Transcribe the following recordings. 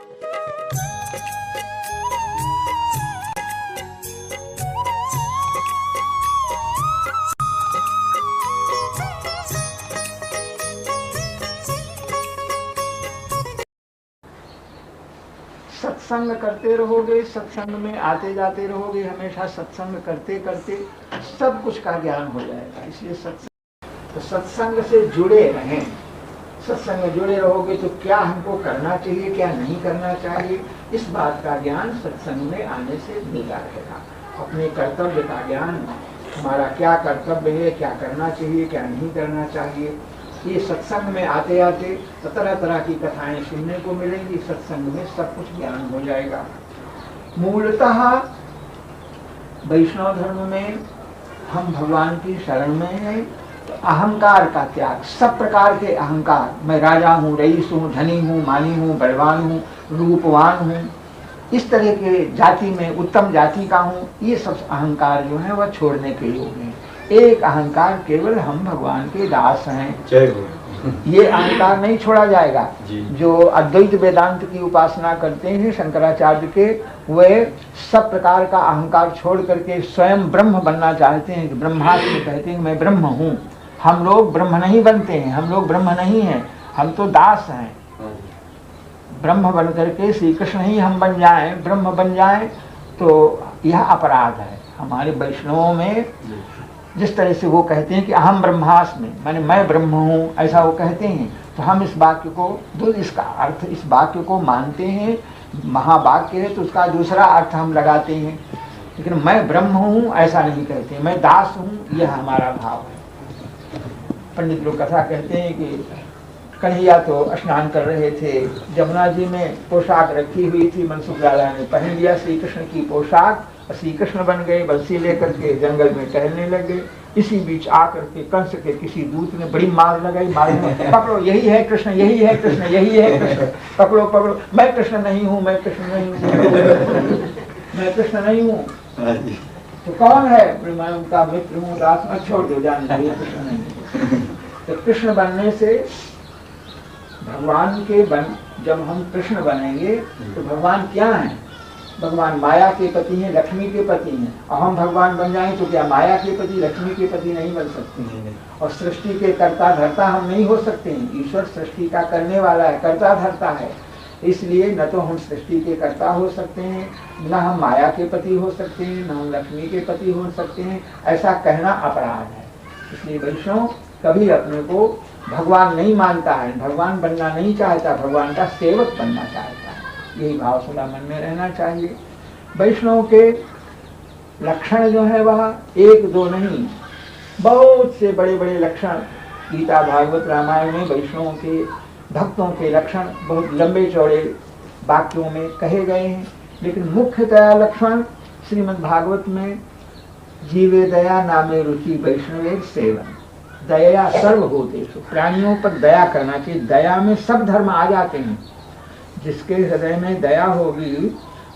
सत्संग करते रहोगे, सत्संग में आते जाते रहोगे, हमेशा सत्संग करते करते सब कुछ का ज्ञान हो जाएगा। इसलिए सत्संग से जुड़े रहें। सत्संग में जुड़े रहोगे तो क्या हमको करना चाहिए, क्या नहीं करना चाहिए, इस बात का ज्ञान सत्संग में आने से मिलता रहेगा। अपने कर्तव्य का ज्ञान, हमारा क्या कर्तव्य है, क्या करना चाहिए, क्या नहीं करना चाहिए, ये सत्संग में आते आते तो तरह तरह की कथाएं सुनने को मिलेंगी। सत्संग में सब कुछ ज्ञान हो जाएगा। मूलतः वैष्णव धर्म में हम भगवान की शरण में हैं। तो अहंकार का त्याग, सब प्रकार के अहंकार, मैं राजा हूँ, रईस हूँ, धनी हूँ, मानी हूँ, बलवान हूँ, रूपवान हूँ, इस तरह के जाति में उत्तम जाति का हूँ, ये सब अहंकार जो है वह छोड़ने के योग हैं। एक अहंकार, केवल हम भगवान के दास हैं, ये अहंकार नहीं छोड़ा जाएगा। जो अद्वैत वेदांत की उपासना करते हैं शंकराचार्य के, वे सब प्रकार का अहंकार छोड़ करके स्वयं ब्रह्म बनना चाहते हैं। ब्रह्मास्म कहते हैं मैं ब्रह्म हूँ। हम लोग ब्रह्म नहीं बनते हैं, हम लोग ब्रह्म नहीं हैं, हम तो दास हैं। ब्रह्म बन करके श्री कृष्ण ही हम बन जाएं, ब्रह्म बन जाएं, तो यह अपराध है। हमारे वैष्णवों में जिस तरह से वो कहते हैं कि अहम ब्रह्मास्मि, माने मैं ब्रह्म हूँ, ऐसा वो कहते हैं, तो हम इस वाक्य को इसका अर्थ, इस वाक्य को मानते हैं, महावाक्य है तो उसका दूसरा अर्थ हम लगाते हैं। लेकिन मैं ब्रह्म हूँ ऐसा नहीं कहते, मैं दास हूँ, यह हमारा भाव है। पंडित लोग कथा कहते हैं कि कन्हैया तो स्नान कर रहे थे, जमुना जी में पोशाक रखी हुई थी, मनसुख राजा ने पहन लिया श्री कृष्ण की पोशाक, श्री कृष्ण बन गए, बंसी लेकर के जंगल में टहलने लगे। इसी बीच आकर के कंस के किसी दूत ने बड़ी मार लगाई, पकड़ो यही है कृष्ण, यही है कृष्ण, यही है कृष्ण, पकड़ो पकड़ो, मैं कृष्ण नहीं हूँ, मैं कृष्ण नहीं हूँ, मैं कृष्ण नहीं हूँ। तो कौन है? मैं उनका मित्र हूँ, दास। छोड़ दो, जान दो, कृष्ण नहीं। तो कृष्ण बनने से भगवान के जब हम कृष्ण बनेंगे तो भगवान क्या है? भगवान माया के पति हैं, लक्ष्मी के पति हैं। और हम भगवान बन जाएं तो क्या माया के पति, लक्ष्मी के पति नहीं बन सकते हैं? और सृष्टि के कर्ता धर्ता हम नहीं हो सकते हैं। ईश्वर सृष्टि का करने वाला है, कर्ता धर्ता है। इसलिए न तो हम सृष्टि के कर्ता हो सकते हैं, न हम माया के पति हो सकते हैं, न हम लक्ष्मी के पति हो सकते हैं। ऐसा कहना अपराध है। इसलिए वैष्णव कभी अपने को भगवान नहीं मानता है, भगवान बनना नहीं चाहता, भगवान का सेवक बनना चाहता है। यही भाव सदा मन में रहना चाहिए। वैष्णव के लक्षण जो है वह एक दो नहीं, बहुत से बड़े बड़े लक्षण गीता भागवत रामायण में वैष्णवों के भक्तों के लक्षण बहुत लंबे चौड़े वाक्यों में कहे गए हैं। लेकिन मुख्यतया लक्षण श्रीमद् भागवत में जीवे दया नामे रुचि वैष्णवे सेवन, दया सर्वभूतेषु, प्राणियों पर दया करना चाहिए। दया में सब धर्म आ जाते हैं। जिसके हृदय में दया होगी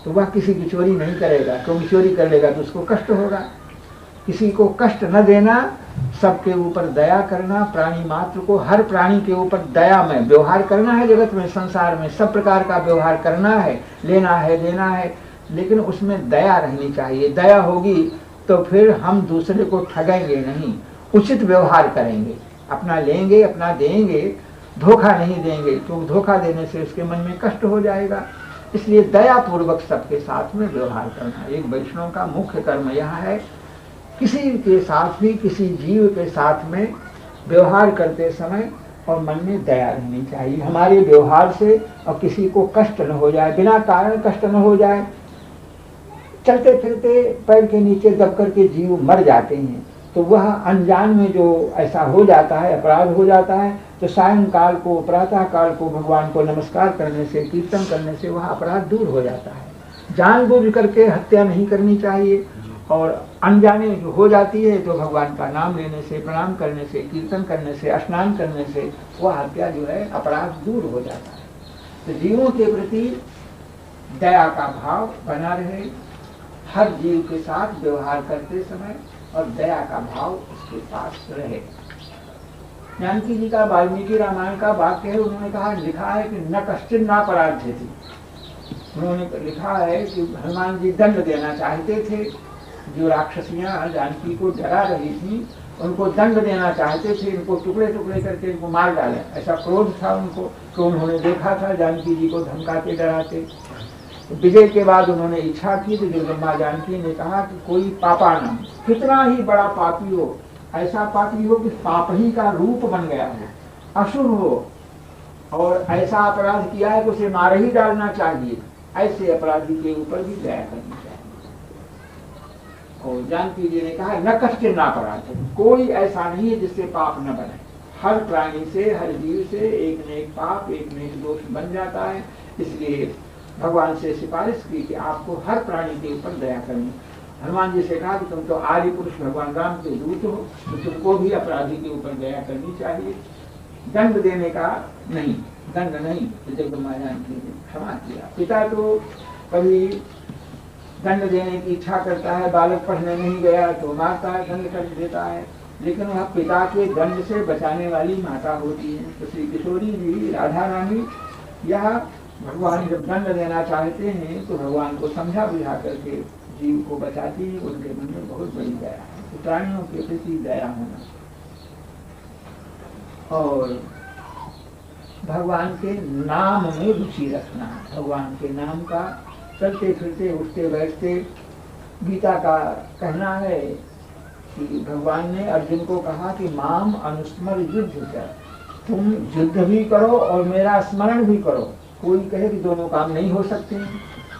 तो वह किसी की चोरी नहीं करेगा, क्योंकि चोरी कर लेगा तो उसको कष्ट होगा। किसी को कष्ट न देना, सबके ऊपर दया करना, प्राणी मात्र को, हर प्राणी के ऊपर दया में व्यवहार करना है। जगत में, संसार में सब प्रकार का व्यवहार करना है, लेना है, देना है, लेकिन उसमें दया रहनी चाहिए। दया होगी तो फिर हम दूसरे को ठगेंगे नहीं, उचित व्यवहार करेंगे, अपना लेंगे, अपना देंगे, धोखा नहीं देंगे, क्योंकि धोखा देने से उसके मन में कष्ट हो जाएगा। इसलिए दया पूर्वक सबके साथ में व्यवहार करना एक वैष्णव का मुख्य कर्म यह है। किसी के साथ भी, किसी जीव के साथ में व्यवहार करते समय और मन में दया रहनी चाहिए हमारे व्यवहार से, और किसी को कष्ट न हो जाए, बिना कारण कष्ट न हो जाए। चलते फिरते पैर के नीचे दब करके जीव मर जाते हैं, तो वह अनजान में जो ऐसा हो जाता है, अपराध हो जाता है, तो सायंकाल को, प्रातः काल को भगवान को नमस्कार करने से, कीर्तन करने से वह अपराध दूर हो जाता है। जानबूझ करके हत्या नहीं करनी चाहिए, और अनजाने जो हो जाती है तो भगवान का नाम लेने से, प्रणाम करने से, कीर्तन करने से, स्नान करने से वह हत्या जो है, अपराध दूर हो जाता है। तो जीवों के प्रति दया का भाव बना रहे, हर जीव के साथ व्यवहार करते समय, और दया का भाव उसके पास रहे। जानकी जी का वाल्मीकि रामायण का वाक्य है, उन्होंने कहा, लिखा है कि न कश्चिन ना पराध्यति, उन्होंने लिखा है कि हनुमान जी दंड देना चाहते थे, जो राक्षसियां जानकी को डरा रही थी उनको दंड देना चाहते थे, इनको टुकड़े टुकड़े करके इनको मार डालें, ऐसा क्रोध था उनको। तो उन्होंने देखा था जानकी जी को धमकाते डराते। तो विजय के बाद उन्होंने इच्छा की तो जगदम्बा जानकी ने कहा कि कोई पापा न, कितना ही बड़ा पापी हो, ऐसा पापी हो कि पाप ही का रूप बन गया हो, असुर हो और ऐसा अपराध किया है तो उसे मार ही डालना चाहिए, ऐसे अपराधी के ऊपर भी दया करनी चाहिए। और जानकी जी ने कहा न कश्चिन नापराध, कोई ऐसा नहीं है जिससे पाप न बने। हर प्राणी से, हर जीव से एक न एक पाप, एक न एक दोष बन जाता है। इसलिए भगवान से सिफारिश की कि आपको हर प्राणी के ऊपर दया करनी। हनुमान जी से कहा कि तुम तो आदि पुरुष भगवान राम के दूत हो, तो तुमको भी अपराधी के ऊपर दया करनी चाहिए। दंड देने का नहीं, दंड नहीं, तो जगदम्बा जानकी ने क्षमा किया। पिता तो कभी दंड देने की इच्छा करता है, बालक पढ़ने नहीं गया तो मारता है, दंड कर देता है, लेकिन वह पिता के दंड से बचाने वाली माता होती है। तो श्री किशोरी जी, राधा रानी, यह भगवान जब दंड देना चाहते हैं तो भगवान को समझा बुझा करके जीव को बचाती है। उनके मन में बहुत बड़ी दया है। तो प्राणियों के प्रति दया होना और भगवान के नाम में रुचि रखना, भगवान के नाम का चलते फिरते उठते बैठते। गीता का कहना है कि भगवान ने अर्जुन को कहा कि माम अनुस्मर युद्ध कर, तुम युद्ध भी करो और मेरा स्मरण भी करो। कोई कहे कि दोनों काम नहीं हो सकते,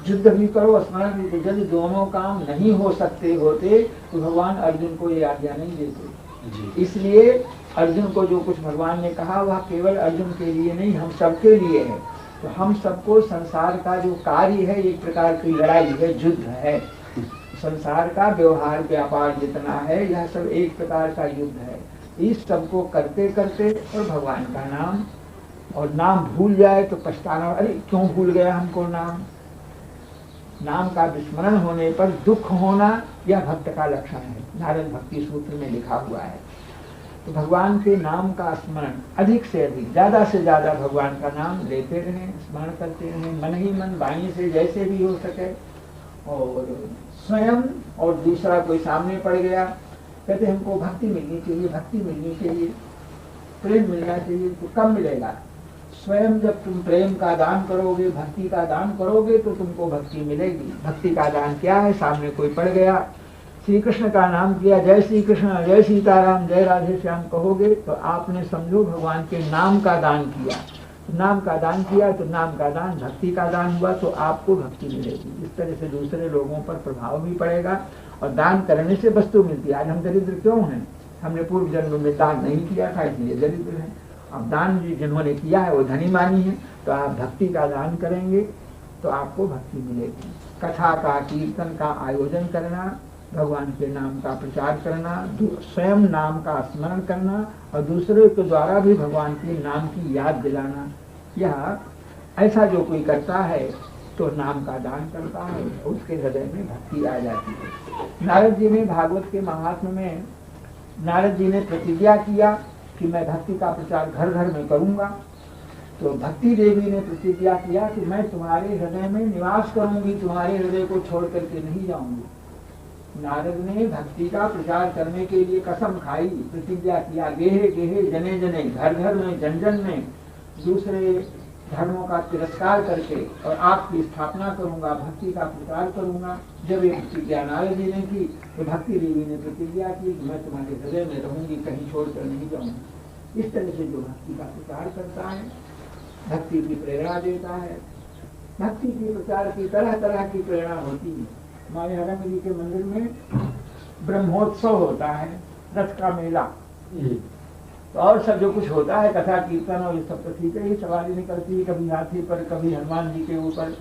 युद्ध भी करो स्मरण भी करो। यदि दोनों काम नहीं हो सकते होते तो भगवान अर्जुन को ये आज्ञा नहीं देते। इसलिए अर्जुन को जो कुछ भगवान ने कहा वह केवल अर्जुन के लिए नहीं, हम सबके लिए है। तो हम सबको संसार का जो कार्य है एक प्रकार की लड़ाई है, युद्ध है। संसार का व्यवहार व्यापार जितना है यह सब एक प्रकार का युद्ध है। इस सबको करते करते और भगवान का नाम, और नाम भूल जाए तो पछताना, अरे क्यों भूल गया हमको नाम। नाम का विस्मरण होने पर दुख होना यह भक्त का लक्षण है, नारद भक्ति सूत्र में लिखा हुआ है। तो भगवान के नाम का स्मरण अधिक से अधिक, ज्यादा से ज्यादा भगवान का नाम लेते रहें, स्मरण करते रहें, मन ही मन, वाणी से, जैसे भी हो सके। और स्वयं और दूसरा कोई सामने पड़ गया, कहते हमको भक्ति मिलनी चाहिए, भक्ति मिलनी चाहिए, प्रेम मिलना चाहिए, तो कब मिलेगा? स्वयं जब तुम प्रेम का दान करोगे, भक्ति का दान करोगे तो तुमको भक्ति मिलेगी। भक्ति का दान क्या है? सामने कोई पड़ गया, श्री कृष्ण का नाम किया, जय श्री कृष्ण, जय सीताराम, जय राधे श्याम कहोगे तो आपने समझो भगवान के नाम का दान किया। नाम का दान किया तो नाम का दान भक्ति का दान हुआ, तो आपको भक्ति मिलेगी। इस तरह से दूसरे लोगों पर प्रभाव भी पड़ेगा और दान करने से वस्तु मिलती है। आज हम दरिद्र क्यों हैं? हमने पूर्व जन्म में दान नहीं किया था, इसलिए दरिद्र हैं। अब दान जिन्होंने किया है वो धनी मानी है, तो आप भक्ति का दान करेंगे तो आपको भक्ति मिलेगी। कथा का, कीर्तन का आयोजन करना, भगवान के नाम का प्रचार करना, स्वयं नाम का स्मरण करना और दूसरे के द्वारा भी भगवान के नाम की याद दिलाना, यह ऐसा जो कोई करता है तो नाम का दान करता है, उसके हृदय में भक्ति आ जाती है। नारद जी ने भागवत के महात्म्य में, नारद जी ने प्रतिज्ञा किया कि मैं भक्ति का प्रचार घर घर में करूंगा। तो भक्ति देवी ने प्रतिज्ञा किया कि मैं तुम्हारे हृदय में निवास करूंगी, तुम्हारे हृदय को छोड़ करके नहीं जाऊंगी। नारद ने भक्ति का प्रचार करने के लिए कसम खाई, प्रतिज्ञा किया, गेहे गेहे जने जने, घर घर में, जन जन में दूसरे धर्मों का तिरस्कार करके और आपकी स्थापना करूंगा, भक्ति का प्रचार करूंगा। जब ये प्रतिज्ञा नारद जी ने की तो भक्ति देवी ने प्रतिज्ञा की कि मैं तुम्हारे हृदय में रहूंगी, कहीं छोड़कर नहीं जाऊंगी। इस तरह से जो भक्ति का प्रचार करता है, भक्ति की प्रेरणा देता है, भक्ति के प्रचार की तरह तरह की प्रेरणा होती है। हमारे हरंग जी के मंदिर में ब्रह्मोत्सव होता है, रथ का मेला, तो और सब जो कुछ होता है, कथा कीर्तन और ये सब तो ठीक है, ये सवारी निकलती है, कभी हाथी पर, कभी हनुमान जी के ऊपर,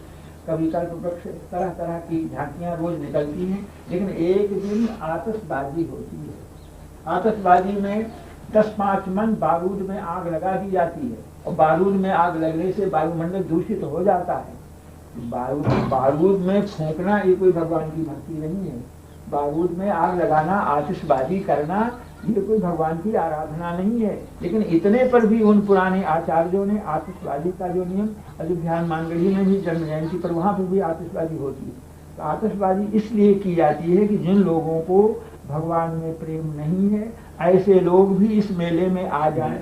कभी कल्प वृक्ष, तरह तरह की झांकियां रोज निकलती हैं। लेकिन एक दिन आतिशबाजी होती है। आतिशबाजी में 10-5 मन बारूद में आग लगा दी जाती है और बारूद में आग लगने से वायुमंडल दूषित हो जाता है। बारूद में फूंकना ये कोई भगवान की भक्ति नहीं है। बारूद में आग लगाना, आतिशबाजी करना, ये कोई भगवान की आराधना नहीं है। लेकिन इतने पर भी उन पुराने आचार्यों ने आतिशबाजी का जो नियम, अयोध्या मानगढ़ी में भी जन्म जयंती पर वहां पर भी आतिशबाजी होती है। तो आतिशबाजी इसलिए की जाती है कि जिन लोगों को भगवान में प्रेम नहीं है ऐसे लोग भी इस मेले में आ जाएं।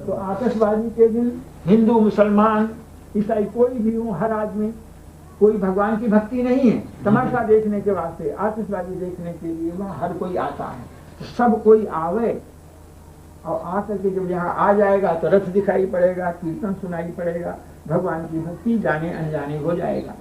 तो आतिशबाजी के दिन हिंदू, मुसलमान, ईसाई कोई भी हो, हर आदमी, कोई भगवान की भक्ति नहीं है, तमाशा देखने के वास्ते, आतिशबाजी देखने के लिए वहाँ हर कोई आता है। तो सब कोई आवे और आकर के जब यहाँ आ जाएगा तो रथ दिखाई पड़ेगा, कीर्तन सुनाई पड़ेगा, भगवान की भक्ति जाने अनजाने हो जाएगा।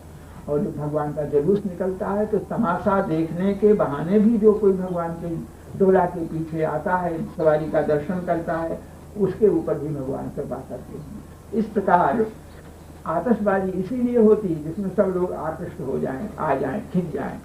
और जो भगवान का जुलूस निकलता है तो तमाशा देखने के बहाने भी जो कोई भगवान के डोला के पीछे आता है, सवारी का दर्शन करता है, उसके ऊपर भी भगवान कृपा करते हैं। इस प्रकार आतिशबाजी इसीलिए होती है जिसमें सब लोग आकृष्ट हो जाएं, आ जाएं, खिंच जाएं।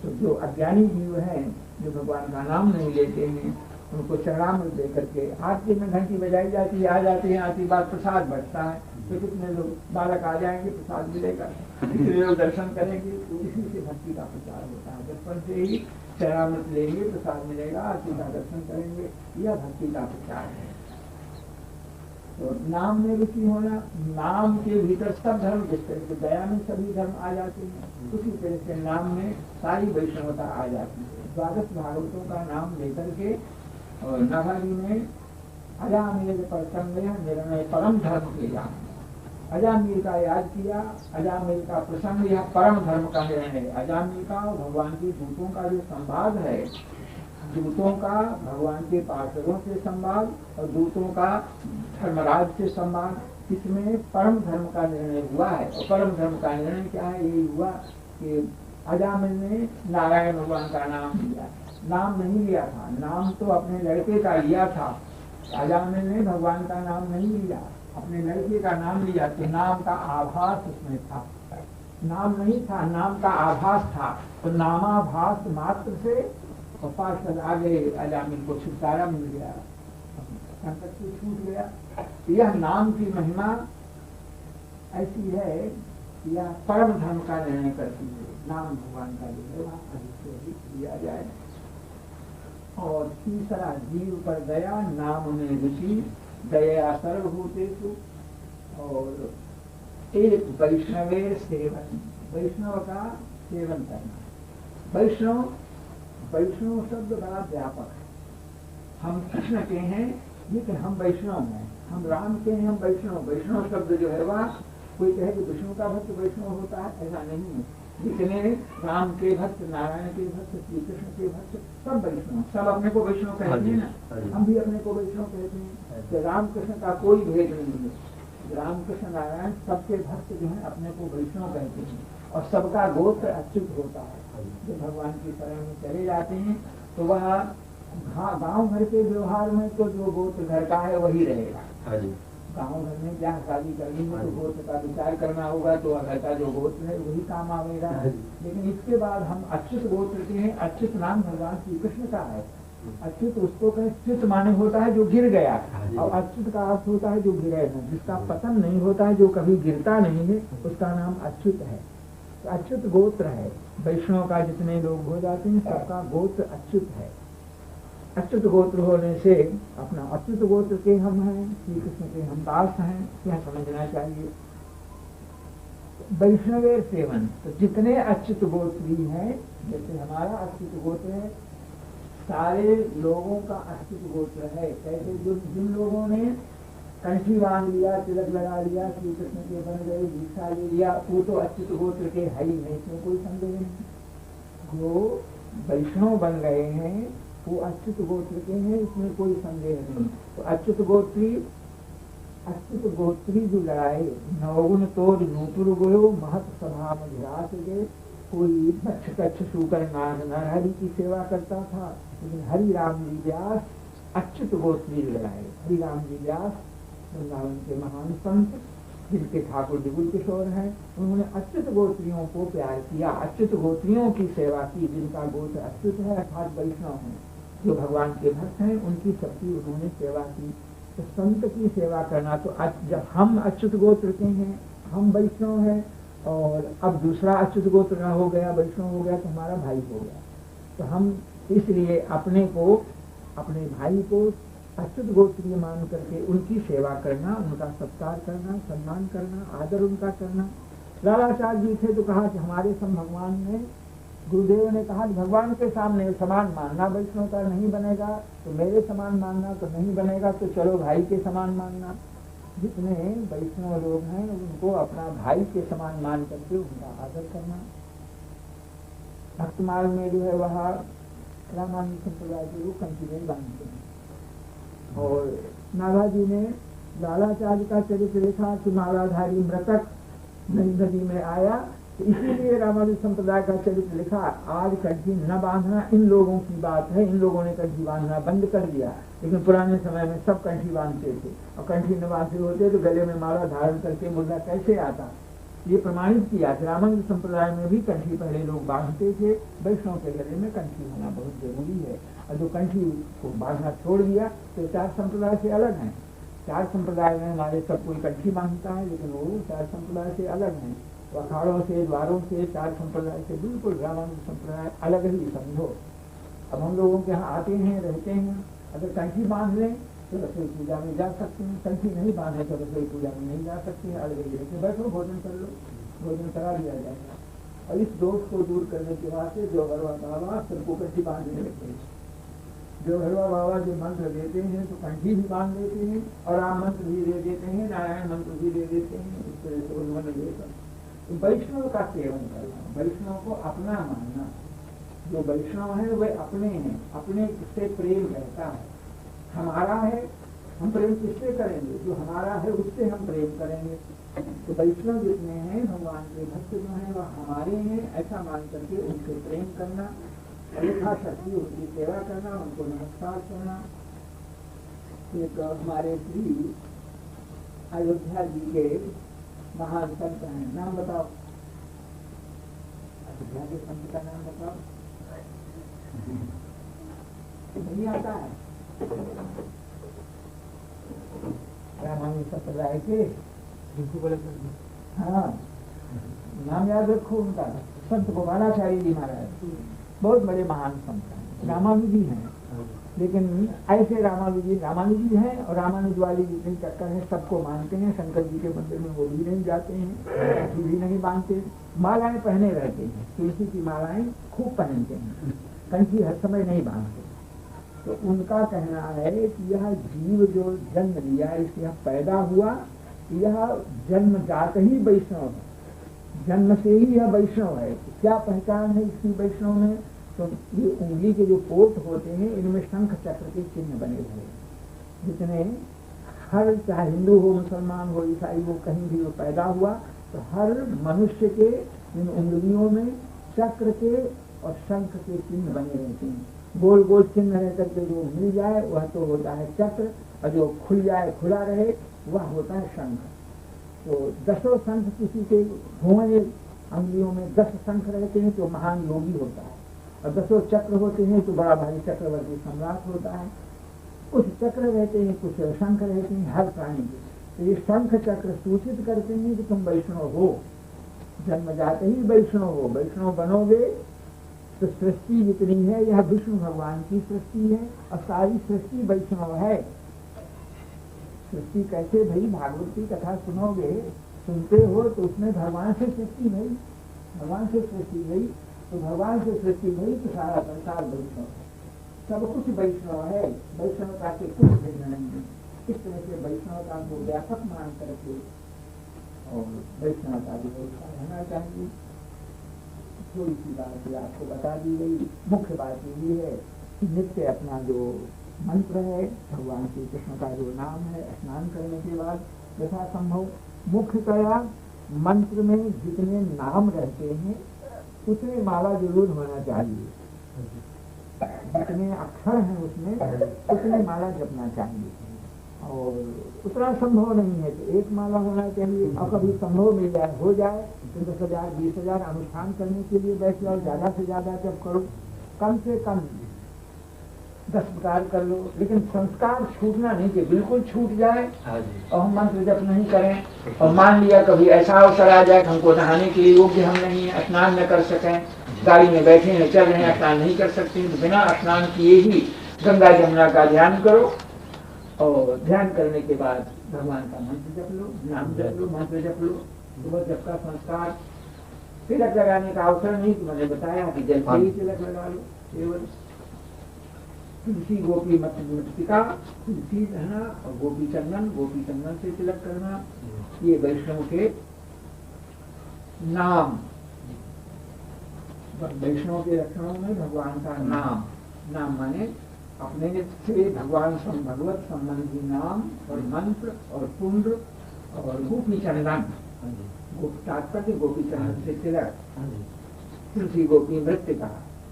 तो जो अज्ञानी जीव हैं, जो भगवान का नाम नहीं लेते हैं, उनको चरणामृत दे करके आरती में घंटी बजाई जाती है, आ जाती है, आती बात प्रसाद बढ़ता है। तो कितने लोग बालक आ जाएंगे, प्रसाद मिलेगा, कितने लोग दर्शन करेंगे, तो इसी से भक्ति का प्रचार होता है। बचपन से ही चरणामृत लेंगे, प्रसाद मिलेगा, आरती का दर्शन करेंगे, यह भक्ति का प्रचार है। तो नाम में रुचि होना, नाम के भीतर सब धर्म, जिस तरह से दया में सभी धर्म आ जाते हैं, उसी तरह से नाम में सारी वैष्णवता आ जाती है। द्वादश भागवतों का नाम लेकर के और नभारी में अजामिल पर संग्रह निर्णय परम धर्म के जान, अजामिल का याद किया, अजामिल का प्रसंग यह परम धर्म का निर्णय है। अजामिल का भगवान के दूतों का जो संवाद है, दूतों का भगवान के पार्षदों से संवाद और दूतों का धर्मराज से संवाद, इसमें परम धर्म का निर्णय हुआ है। और परम धर्म का निर्णय क्या है? यही हुआ कि अजामिल ने नारायण भगवान का नाम लिया, नाम नहीं लिया था, नाम तो अपने लड़के का लिया था। अजामिल ने भगवान का नाम नहीं लिया, अपने लड़के का नाम लिया। तो नाम का आभास उसमें था, नाम नहीं था, नाम का आभास था। तो नामाभास मात्र से पार्षद आ गए, अजामिल को छुटकारा मिल गया, संकट से छूट गया। यह नाम की महिमा ऐसी है, यह परम धर्म का निर्णय करती है। नाम भगवान का जो है वहाँ अधिक से अधिक दिया जाए। और तीसरा, जीव पर दया, नाम में रुचि, दया सर्वभूतेषु। और एक वैष्णवे सेवन, वैष्णव का सेवन करना। वैष्णव शब्द बड़ा व्यापक है। हम कृष्ण के हैं लेकिन हम वैष्णव हैं, हम राम के हैं, हम वैष्णव। वैष्णव शब्द जो है वह, कोई कहे कि विष्णु का भक्त वैष्णव होता है, ऐसा नहीं है। जितने राम के भक्त, नारायण के भक्त, श्री कृष्ण के भक्त, सब वैष्णव, सब अपने को वैष्णव कहते हैं ना। हम भी अपने को वैष्णव कहते हैं। तो राम कृष्ण का कोई भेद नहीं है। राम कृष्ण नारायण सबके भक्त जो है अपने को वैष्णव कहते हैं। और सबका गोत्र अच्युत होता है। जो भगवान की शरण में चले जाते हैं तो वह गांव घर के व्यवहार में तो जो गोत्र घर का है वही रहेगा। गांव घर में जहाँ शादी करनी है तो गोत्र का विचार करना होगा, तो घर का जो गोत्र है वही काम आवेगा। लेकिन इसके बाद हम अच्युत गोत्र के हैं। अच्युत नाम भगवान श्री कृष्ण का है। अच्युत उसको कहें, च्युत माने होता है जो गिर गया, और अच्युत का अर्थ होता है जो गिरे नहीं, जिसका पतन नहीं होता है, जो कभी गिरता नहीं है, उसका नाम अच्युत है। तो अच्युत गोत्र है। वैष्णव का जितने लोग हो जाते हैं सबका गोत्र अच्युत है। अच्युत गोत्र होने से अपना अच्युत गोत्र के हम हैं, श्री कृष्ण के हम दास हैं, यह समझना चाहिए। वैष्णवेर सेवन, तो जितने अच्युत गोत्री हैं, जैसे हमारा अच्युत गोत्र है, सारे लोगों का अच्युत गोत्र है। कैसे? जिन लोगों ने कंठी बांध लिया, तिलक लगा लिया, श्री कृष्ण के बन गए, दीक्षा ले लिया, वो तो अच्युत गोत्र के है ही नहीं, इसमें कोई संदेह नहीं। जो वैष्णव बन गए हैं वो अच्युत गोत्र के हैं, इसमें कोई संदेह नहीं। तो अच्युत गोत्री जो लड़ाए, नवगुण तोड़ नूपुर गयो, महत सभा मधिरास गए। कोई बच्छ कच्छ सूकर नरहरि की सेवा करता था, लेकिन हरि राम जी व्यास अच्युत गोत्री लड़ाए। हरि राम जी व्यास वृंदावन के महान संत, जिनके ठाकुर दिगुल किशोर हैं, उन्होंने अच्युत गोत्रियों को प्यार किया, अच्युत गोत्रियों की सेवा की। जिनका गोत्र अच्युत है अर्थात वैष्णव है, जो भगवान के भक्त हैं, उनकी सबकी उन्होंने सेवा की। तो संत की सेवा करना, तो जब हम अच्युत गोत्र के हैं, हम वैष्णव हैं, और अब दूसरा अच्युत गोत्र न हो गया, वैष्णव हो गया, तो हमारा भाई हो गया। तो हम इसलिए अपने को अपने भाई को अच्युत गोत्रीय मान करके उनकी सेवा करना, उनका सत्कार करना, सम्मान करना, आदर उनका करना। लालाचार्य जी थे तो कहा कि हमारे सम भगवान ने, गुरुदेव ने कहा कि भगवान के सामने समान मानना वैष्णव का नहीं बनेगा, तो मेरे समान मानना तो नहीं बनेगा, तो चलो भाई के समान मानना। जितने वैष्णव लोग हैं उनको अपना भाई के समान मान करके उनका आदर करना। भक्तमाल में जो है वह रामानुज संप्रदाय के लोग कंठी नहीं बांधते हैं। और नाभाजी ने लालाचार्य का चरित्र लिखा कि मालाधारी मृतक नदी में आया, तो इसीलिए रामानुज संप्रदाय का चरित्र लिखा। आज कंठी न बांधना इन लोगों की बात है, इन लोगों ने कंठी बांधना बंद कर दिया, लेकिन पुराने समय में सब कंठी बांधते थे। और कंठी न बांधे होते तो गले में माला धारण करके मुर्दा कैसे आता, ये प्रमाणित किया। रामानुज संप्रदाय में भी कंठी पहले लोग बांधते थे। वैष्णव के गले में कंठी होना बहुत जरूरी है। और जो कंठी को बांधना छोड़ दिया तो चार संप्रदाय से अलग हैं। चार संप्रदाय में हमारे सब कोई कंठी बांधता है, लेकिन वो चार संप्रदाय से अलग हैं। अखाड़ों से, द्वारों से, चार संप्रदाय से बिल्कुल रामानुज संप्रदाय अलग ही समझो। अब हम लोगों के यहाँ आते हैं, रहते हैं, अगर कंठी बांध लें तो रसोई पूजा में जा सकते हैं, कंठी नहीं बांधे तो रसोई पूजा में नहीं जा सकते हैं। अलग ही रहते, बैठो भोजन कर लो, भोजन करा दिया जाएगा। और इस दोष को दूर करने के वास्ते जोहरवा बाबा सबको कंठी बांधने लगते हैं। जोहरवा बाबा जो मंत्र देते हैं तो कंठी भी बांध देते हैं, और राम मंत्र भी दे देते हैं, नारायण मंत्र भी दे देते हैं। इस तरह से उन्होंने देकर वैष्णव का सेवन करना, वैष्णव को अपना मानना। जो वैष्णव है वे अपने हैं, अपने से प्रेम रहता है। हमारा है, हम प्रेम किससे करेंगे, जो हमारा है उससे हम प्रेम करेंगे। तो वैष्णव जितने हैं, भगवान के भक्त जो हैं वह हमारे हैं, ऐसा मान करके उनसे प्रेम करना, यथाशक्ति उनकी सेवा करना, उनको नमस्कार करना। एक हमारे श्री अयोध्या जी के महान संत हैं, नाम बताओ, अयोध्या के संत का नाम बताओ। नहीं आता है? रामानुज संप्रदाय के, हाँ नाम याद रखो उनका, संत गोपालाचार्य जी महाराज, बहुत बड़े महान संत हैं, रामानुजी हैं। लेकिन ऐसे रामानुजी हैं, और रामानुज वाली जितनी टक्कर है सबको मानते हैं। शंकर जी के मंदिर में वो भी नहीं जाते हैं, कंठी भी नहीं बांधते, मालाएं पहने रहते हैं, तुलसी की मालाएं खूब पहनते हैं, कंठी हर समय नहीं बांधते। तो उनका कहना है कि यह जीव जो जन्म लिया, इससे यह पैदा हुआ, यह जन्मजात ही वैष्णव है, जन्म से ही यह वैष्णव है। क्या पहचान है इसकी वैष्णव में, तो ये उंगली के जो पोट होते हैं इनमें शंख चक्र के चिन्ह बने हुए, जितने हर, चाहे हिंदू हो, मुसलमान हो, ईसाई हो, कहीं भी वो पैदा हुआ तो हर मनुष्य के इन उंगलियों में चक्र के और शंख के चिन्ह बने रहते हैं। गोल गोल चिन्ह रह करके जो मिल जाए वह तो होता है चक्र, और जो खुल जाए, खुला रहे, वह होता है शंख। तो 10 शंख किसी के घुमाए अंगुलियों में 10 शंख रहते हैं तो महान योगी होता है, और 10 चक्र होते हैं तो बड़ा भारी चक्रवर्ती सम्राट होता है। कुछ चक्र रहते हैं, कुछ शंख रहते हैं हर प्राणी के। तो ये शंख चक्र सूचित करते हैं कि तुम वैष्णव हो, जन्म जाते ही वैष्णव हो। वैष्णव बनोगे तो सृष्टि जितनी है यह विष्णु भगवान की सृष्टि है, और सारी सृष्टि वैष्णव है। सृष्टि कैसे भाई, भागवत की कथा सुनोगे, सुनते हो तो उसमें भगवान से सृष्टि भई, भगवान से सृष्टि भई, तो भगवान से सृष्टि भई तो सारा संसार वैष्णव है, सब कुछ वैष्णव है, वैष्णवता से कुछ भिन्न नहीं है। इस तरह से वैष्णवता को व्यापक मान करके और वैष्णवता की व्यवस्था रहना चाहिए। थोड़ी सी बात आपको बता दी गई। मुख्य बात ये है कि नित्य अपना जो मंत्र है, भगवान श्री कृष्ण का जो नाम है, स्नान करने के बाद यथासंभव मुख्यतया मंत्र में जितने नाम रहते हैं उतने माला जरूर होना चाहिए, जितने अक्षर हैं उसमें उतने माला जपना चाहिए। और उतना संभव नहीं है तो एक माला होना चाहिए, और कभी संभव मिल जाए, हो जाए तो 10,000 20,000 अनुष्ठान करने के लिए बैठ जाओ, ज्यादा से ज्यादा जब करो, कम से कम 10 प्रकार कर लो, लेकिन संस्कार छूटना नहीं चाहिए, बिल्कुल छूट जाए और हम मंत्र जप नहीं करें। और मान लिया कभी ऐसा अवसर आ जाए कि हमको नहाने के लिए योग्य हम नहीं है, स्नान न कर सकें, गाड़ी में बैठे हैं, चल रहे हैं, स्नान नहीं कर सकते, तो बिना स्नान किए ही गंगा जमुना का ध्यान करो और ध्यान करने के बाद भगवान का मंत्र जप लो, नाम जप लो, मंत्र जप लो। सुबह जप का संस्कार, तिलक लगाने का अवसर नहीं तो मैंने बताया कि जल से ही तिलक लगा लो। केवल तुलसी गोपी मृतिका, तुलसी रहना और गोपी चंदन से तिलक करना, ये वैष्णव के नाम। वैष्णव के लक्षणों में भगवान का नाम माने अपने से भगवान भगवत संबंधी नाम और मंत्र और पुण्य और गोपी चंदन, तात्पर्य गोपी चंदन से तिलक, तुलसी गोपी मृतिका,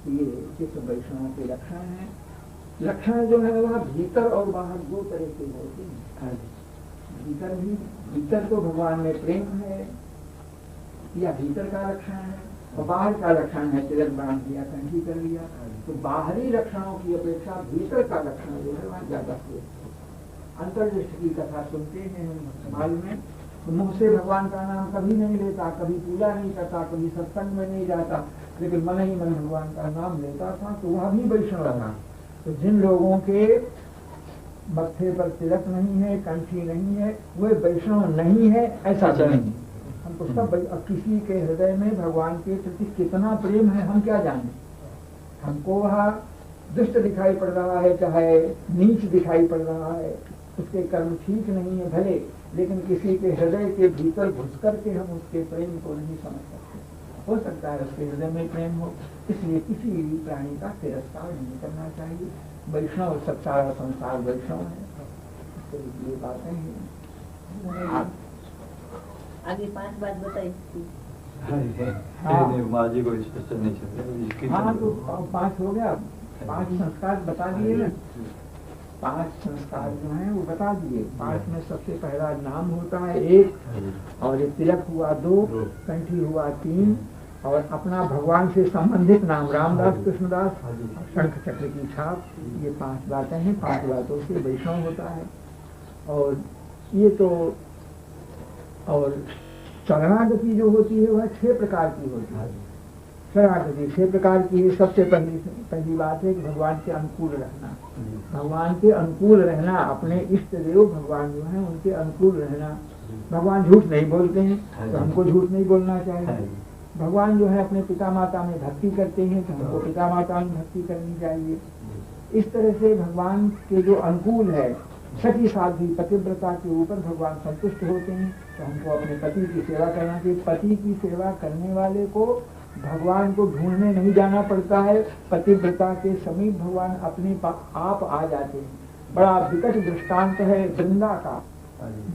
ये वैष्णव के लक्षण है। लक्षण जो है वह भीतर और बाहर दो तरह के होते हैं। भीतर तो भगवान में प्रेम है या भीतर का लक्षण है, और बाहर का लक्षण है तिलक बांध दिया, कंठी कर लिया। तो बाहरी लक्षणों की अपेक्षा भीतर का लक्षण जो है वह ज्यादा है। अंतर्दृष्टि की कथा सुनते हैं समाज में, तो मुंह से भगवान का नाम कभी नहीं लेता, कभी पूजा नहीं करता, कभी सत्संग में नहीं जाता, लेकिन मन ही मन भगवान का नाम लेता था, तो वह भी वैष्णव था। तो जिन लोगों के मत्थे पर तिलक नहीं है, कंठी नहीं है, वे वैष्णव नहीं है ऐसा नहीं। हमको सब किसी के हृदय में भगवान के प्रति कितना प्रेम है हम क्या जाने। हमको वह दुष्ट दिखाई पड़ रहा है, चाहे नीच दिखाई पड़ रहा है, उसके कर्म ठीक नहीं है भले, लेकिन किसी के हृदय के भीतर घुस करके हम उसके प्रेम को नहीं समझ सकते। हो सकता है उसके हृदय में प्रेम हो, इसलिए किसी भी प्राणी का तिरस्कार नहीं करना चाहिए। वैष्णव सब सारा संसार वैष्णव है, ये बातें हैं। आगे 5 बात बताइए। माँ जी को स्पष्ट नहीं चलते। हाँ तो 5 हो गया, 5 संस्कार बता दिए ना, 5 संस्कार जो हैं वो बता दिए। 5 में सबसे पहला नाम होता है 1, और ये तिलक हुआ 2, कंठी हुआ 3, और अपना भगवान से संबंधित नाम रामदास कृष्णदास, शंख चक्र की छाप, ये 5 बातें हैं। 5 बातों से वैष्णव होता है। और ये तो और शरणागति जो होती है वह 6 प्रकार की होती है। शरणागति 6 प्रकार की है। सबसे पहली बात है कि भगवान के अनुकूल रहना, भगवान के अनुकूल रहना, अपने इष्ट देव भगवान जो है उनके अनुकूल रहना। भगवान झूठ नहीं बोलते हैं तो हमको झूठ नहीं बोलना चाहिए। भगवान जो है अपने पिता माता में भक्ति करते हैं तो हमको पिता माता में भक्ति करनी चाहिए। इस तरह से भगवान के जो अनुकूल है, सती साध्वी पतिव्रता के ऊपर भगवान संतुष्ट होते हैं, तो हमको अपने पति की सेवा करना चाहिए। पति की सेवा करने वाले को भगवान को ढूंढने नहीं जाना पड़ता है, पतिव्रता के समीप भगवान अपने आप आ जाते हैं। बड़ा विकट दृष्टांत है वृंदा का,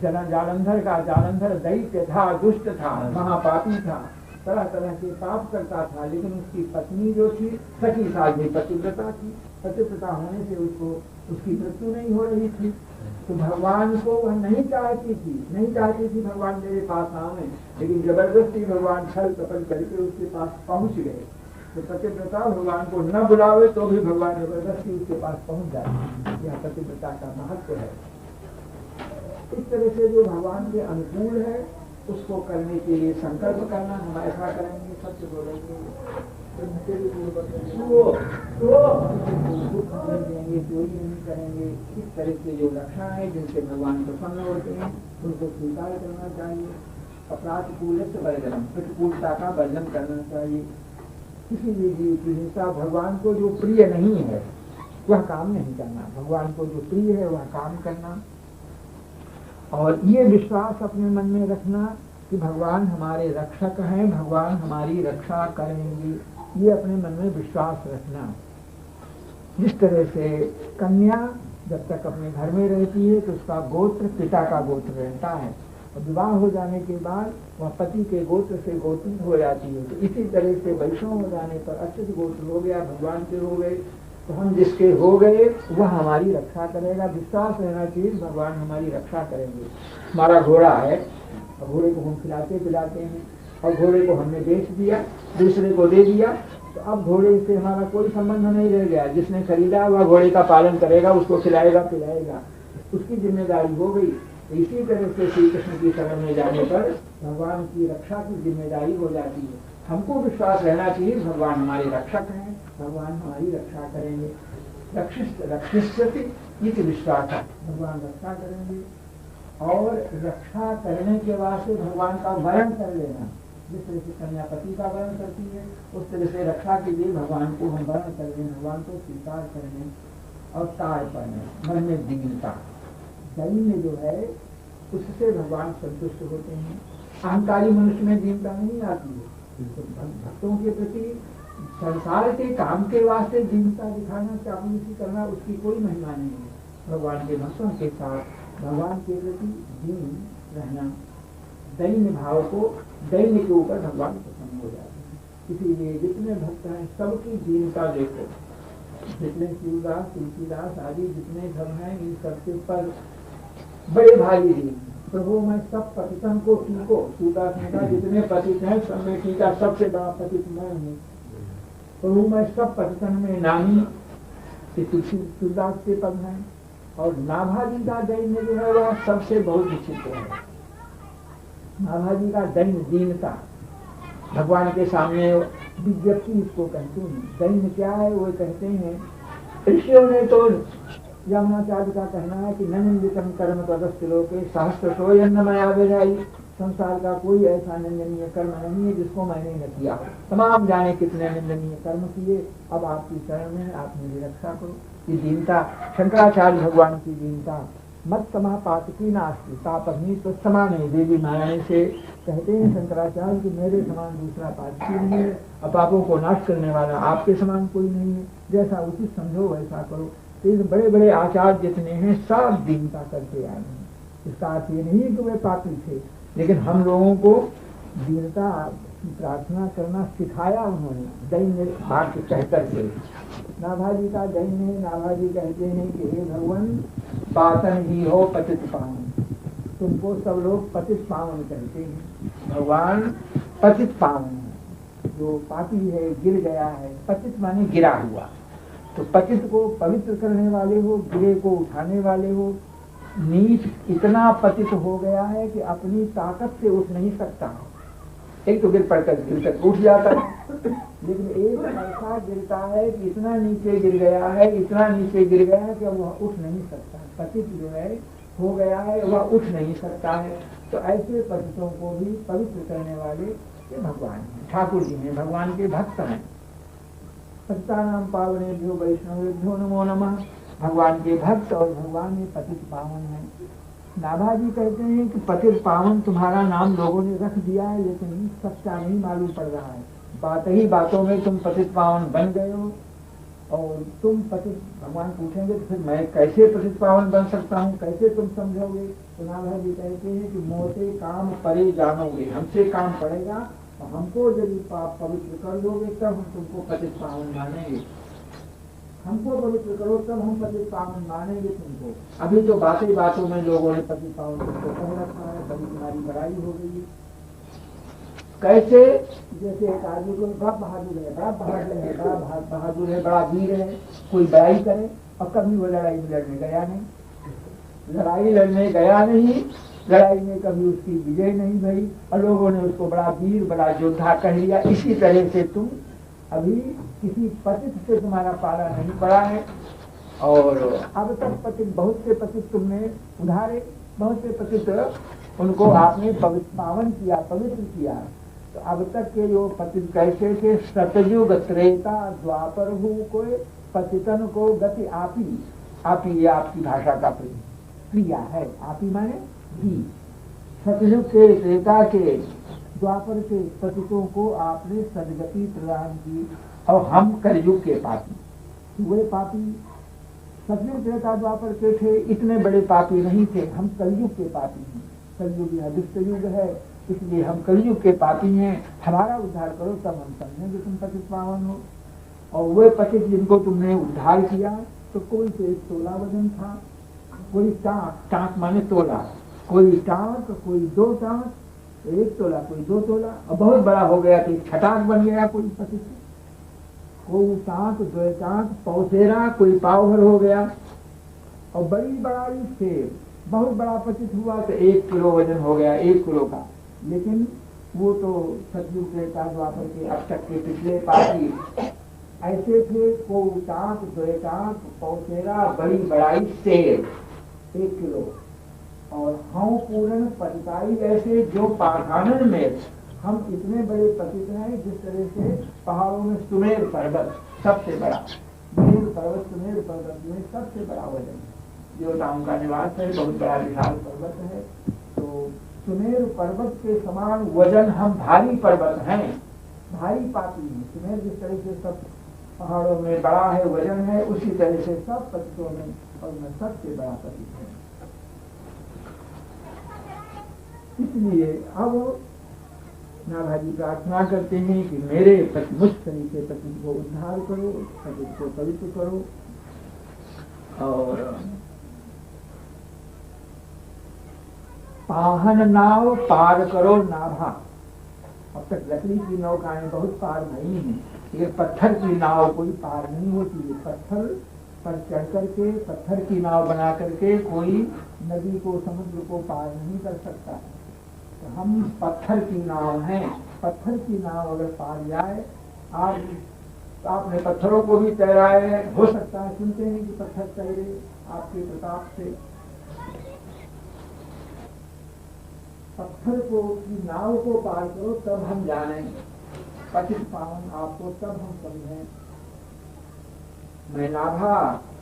जालंधर का। जालंधर दैत्य था, दुष्ट था, महापापी था, तरह तरह के पाप करता था, लेकिन उसकी पत्नी जो थी सखी साध्वी पतिव्रता थी। पतिव्रता होने से उसको उसकी मृत्यु नहीं हो रही थी, तो भगवान को वह नहीं चाहती थी भगवान मेरे पास आवे, लेकिन जबरदस्ती भगवान छल कपट करके उसके पास पहुंच गए। तो पतिव्रता भगवान को न बुलावे तो भी भगवान जबरदस्ती उसके पास पहुंच जाए। यह पतिव्रता का महत्व है। इस तरह से जो भगवान के अनुकूल है उसको करने के लिए संकल्प करना, हम ऐसा करेंगे, सत्य बोलेंगे, चोरी नहीं करेंगे। इस तरह के जो लक्षण है जिनसे भगवान प्रसन्न होते हैं उनको स्वीकार करना चाहिए। अपराधपूर्ण वर्जन, प्रतिकूलता का वर्जन करना चाहिए। किसी भी जीव की हिंसा, भगवान को जो प्रिय नहीं है वह काम नहीं करना, भगवान को जो प्रिय है वह काम करना। और ये विश्वास अपने मन में रखना कि भगवान हमारे रक्षक हैं, भगवान हमारी रक्षा करेंगे, ये अपने मन में विश्वास रखना। जिस तरह से कन्या जब तक अपने घर में रहती है तो उसका गोत्र पिता का गोत्र रहता है, और विवाह हो जाने के बाद वह पति के गोत्र से गोत्री हो जाती है। तो इसी तरह से वैष्णव हो जाने पर अच्युत गोत्र हो गया, भगवान के हो गए, तो हम जिसके हो गए वह हमारी रक्षा करेगा। विश्वास रहना चाहिए भगवान हमारी रक्षा करेंगे। हमारा घोड़ा है, घोड़े को हम खिलाते पिलाते हैं, और घोड़े को हमने बेच दिया, दूसरे को दे दिया, तो अब घोड़े से हमारा कोई संबंध नहीं रह गया। जिसने खरीदा वह घोड़े का पालन करेगा, उसको खिलाएगा पिलाएगा, उसकी जिम्मेदारी हो गई। तो इसी तरह से श्री कृष्ण की शरण में जाने पर भगवान की रक्षा की जिम्मेदारी हो जाती है। हमको विश्वास रहना चाहिए भगवान हमारे रक्षक हैं, भगवान हमारी रक्षा करेंगे। रक्षिष्यति इति विश्वास, भगवान रक्षा करेंगे। और रक्षा करने के वास्ते भगवान का वरण कर लेना, जिस तरह से कन्या पति का वरण करती है उस तरह से रक्षा के लिए भगवान को हम वरण कर लें, भगवान को स्वीकार कर लें। और तार पड़ने, मन में दीनता, दैन्य जो है उससे भगवान संतुष्ट होते हैं। अहंकारी मनुष्य में दीनता नहीं आती है। तो भक्तों के प्रति संसार के काम के वास्ते दीनता दिखाना, चापलूसी करना, उसकी कोई महिमा नहीं है। भगवान के भक्तों के साथ भगवान के प्रति दीन रहना, दैन्य भाव को, दैन्य के ऊपर भगवान प्रसन्न हो जाते हैं। इसीलिए जितने भक्त हैं सबकी दीनता देखो, जितने शिवदास, तुलसीदास आदि जितने धर्म हैं इन सबके पर बड़े भारी दीन। प्रभु मैं सब पतितों को टीको, शिवदास ने कहा जितने पतित हैं सब में टीका, सबसे बड़ा पतित मैं हूँ। प्रभु मैं सब पतितन में नामी, तुलसीदास के पद हैं। और नाभाजी का दैन्य जो है वह सबसे बहुत विचित्र है। नाभाजी का दैन्य दीनता, भगवान के सामने विज्ञप्ति इसको कहते हैं। दैन्य क्या है वो कहते हैं, ऋषियों ने तो यमुनाचार्य का कहना है कि ननिंदितम कर्म तदस्य लोके सहस्रशो यन्नमया विधायि, संसार का कोई ऐसा निंदनीय कर्म नहीं है जिसको मैंने न किया। तमाम जाने कितने निंदनीय कर्म किए, अब आपकी शरण में आप मेरी रक्षा करो। ये दीनता शंकराचार्य भगवान की दीनता, मत समा पातकी नास्ति तापनी तो समान है। देवी नारायण से कहते हैं शंकराचार्य कि मेरे समान दूसरा पातकी नहीं है, अपापों को नाश करने वाला आपके समान कोई नहीं है, जैसा उचित समझो वैसा करो। तो बड़े बड़े आचार्य जितने हैं सब दीनता करके आए हैं। इसका अर्थ ये नहीं कि वे पापी थे, लेकिन हम लोगों को दीनता की प्रार्थना करना सिखाया उन्होंने, दैन्य भाग कह करके। नाभाजी का दैन्य, नाभाजी कहते हैं कि हे भगवान पातन ही हो पतित पावन, तुमको सब लोग पतित पावन कहते हैं। भगवान पतित पावन है, जो पापी है, गिर गया है। पतित माने गिरा हुआ, तो पतित को पवित्र करने वाले हो, गिरे को उठाने वाले हो। नीच इतना पतित हो गया है कि अपनी ताकत से उठ नहीं सकता। एक तो गिर कर उठ जाता है, लेकिन एक ऐसा गिरता है कि इतना नीचे गिर गया है, इतना नीचे गिर गया है कि वह उठ नहीं सकता। पतित जो है हो गया है वह उठ नहीं सकता है। तो ऐसे पतितों को भी पवित्र करने वाले ये भगवान हैं, ठाकुर जी हैं, भगवान के भक्त हैं। पतितानां पावनेभ्यो वैष्णवेभ्यो नमो नमः। भगवान के भक्त और भगवान में पतित पावन है। नाभाजी कहते हैं कि पतित पावन तुम्हारा नाम लोगों ने रख दिया है, लेकिन सच्चा नहीं मालूम पड़ रहा है। बात ही बातों में तुम पतित पावन बन गए हो, और तुम पतित, भगवान पूछेंगे तो फिर मैं कैसे पतित पावन बन सकता हूँ, कैसे तुम समझोगे। तो नाभाजी कहते हैं कि मोसे काम परे जानोगे, हमसे काम पड़ेगा, हमको यदि पाप पवित्र कर दोगे तब हम तुमको पतित पावन मानेंगे। हमको पवित्र करो तब हम पतित पावन मानेंगे तुमको। अभी तो बातें बातों में लोगों ने पतित पावन तुमको कह रखा है, बड़ी तुम्हारी बड़ाई हो गई है। कैसे, जैसे एक आदमी को बड़ा बहादुर है, बड़ा बहादुर है, बड़ा बहादुर है, बड़ा वीर है, कोई बड़ाई करे और कभी वो लड़ाई में लड़ने गया नहीं, लड़ाई लड़ने गया नहीं, लड़ाई में कभी उसकी विजय नहीं भई, और लोगों ने उसको बड़ा वीर, बड़ा योद्धा कह लिया। इसी तरह से तुम अभी किसी पतित से तुम्हारा पाला नहीं पड़ा है, और अब तक पतित, बहुत से पतित तुमने उधारे, बहुत से पतित उनको आपने पवित्र पावन किया, पवित्र किया। तो अब तक के जो पतित कैसे थे, सतयुग त्रेता द्वापर भू को पतितन को गति आपी, आपी ये आपकी भाषा का क्रिया है, आपी माने भी। सतयुग के, त्रेता के, द्वापर के पतितों को आपने सदगति प्रदान की, और हम कलयुग के पापी। वे पापी सतयुग त्रेता द्वापर के थे, इतने बड़े पापी नहीं थे, हम कलयुग के पापी हैं। कलयुग यह दुष्ट युग है, इसलिए हम कलयुग के पापी हैं, हमारा उद्धार करो तब हम समझेंगे तुम पतित पावन हो। और वे पतित जिनको तुमने उद्धार किया, तो कोई तो एक तोला वजन था, कोई टाँक, टाँक माने तोला, कोई टाँक, कोई दो टाँक, एक तोला, कोई दो तोला, और बहुत बड़ा हो गया तो छटाक बन गया कोई पतित, कोई टाँक, दो टाँक, पौसेरा, कोई पाव भर हो गया, और बड़ी बड़ाई से बहुत बड़ा पतित हुआ तो 1 किलो वजन हो गया, 1 किलो का। लेकिन वो तो सतयुग त्रेता द्वापर के अब तक के पिछले पापी ऐसे थे को टाँक द्वेटाँक पौचेरा बड़ी बड़ाई शेर 1 किलो, और हम पूर्ण पतिताई ऐसे जो पाखानन में हम इतने बड़े पतित हैं, जिस तरह से पहाड़ों में सुमेर पर्वत सबसे बड़ा, सुमेर पर्वत में सबसे बड़ा वजन देवताओं का निवास है, बहुत बड़ा विशाल पर्वत है। तो सुमेर पर्वत के समान वजन हम भारी पर्वत हैं, भारी पापी हैं। सुमेर जिस तरह से सब पहाड़ों में बड़ा है, वजन है, उसी तरह से सब पतितों में और मैं सबसे बड़ा पतित है। इसलिए अब नाभाजी प्रार्थना करते हैं कि मेरे पति मुझ तरीके पति को उद्धार करो, पति को पवित्र करो। और पाहन नाव पार करो नाभा। अब तक लकड़ी की नौकाएं बहुत पार नहीं है, ये पत्थर की नाव कोई पार नहीं होती है। पत्थर पर चढ़ करके, पत्थर की नाव बना करके कोई नदी को, समुद्र को पार नहीं कर सकता है। तो हम पत्थर की नाव हैं, पत्थर की नाव अगर पार जाए, आज आपने पत्थरों को भी तैराया है, हो सकता है सुनते हैं कि पत्थर तैरे आपके प्रताप से। पत्थर को की नाव को पार करो तब हम जाने पतित पावन आपको, तब हम समझें। मैं नाभा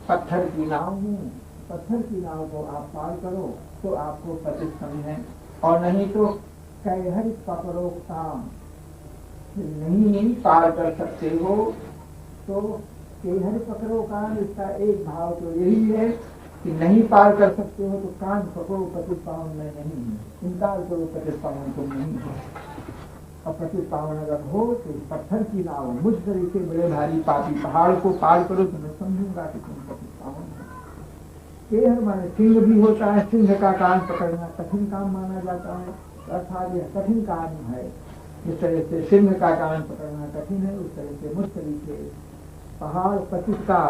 पत्थर की नाव हूँ, पत्थर की नाव को आप पार करो तो आपको पतित समझें, और नहीं तो कैहर पकड़ो काम, नहीं पार कर सकते हो तो कैहर पकड़ो कान। इसका एक भाव तो यही है कि नहीं पार कर सकते हो तो कान पकड़ो, पतित पावन मैं नहीं हूँ, इनकार करो पतित पावन तुम नहीं हो। और पतित पावन अगर हो तो पत्थर की नाव मुझ तरीके बड़े भारी पापी पहाड़ को पार करो तो मैं समझूंगा कि तुम पतित पावन हो। केहर माने सिंह भी होता है, सिंह का कान पकड़ना कठिन काम माना जाता है, अर्थात यह कठिन काम है। जिस तरह से सिंह का कान पकड़ना कठिन है, उस तरह से मुझ तरीके पहाड़ पतित का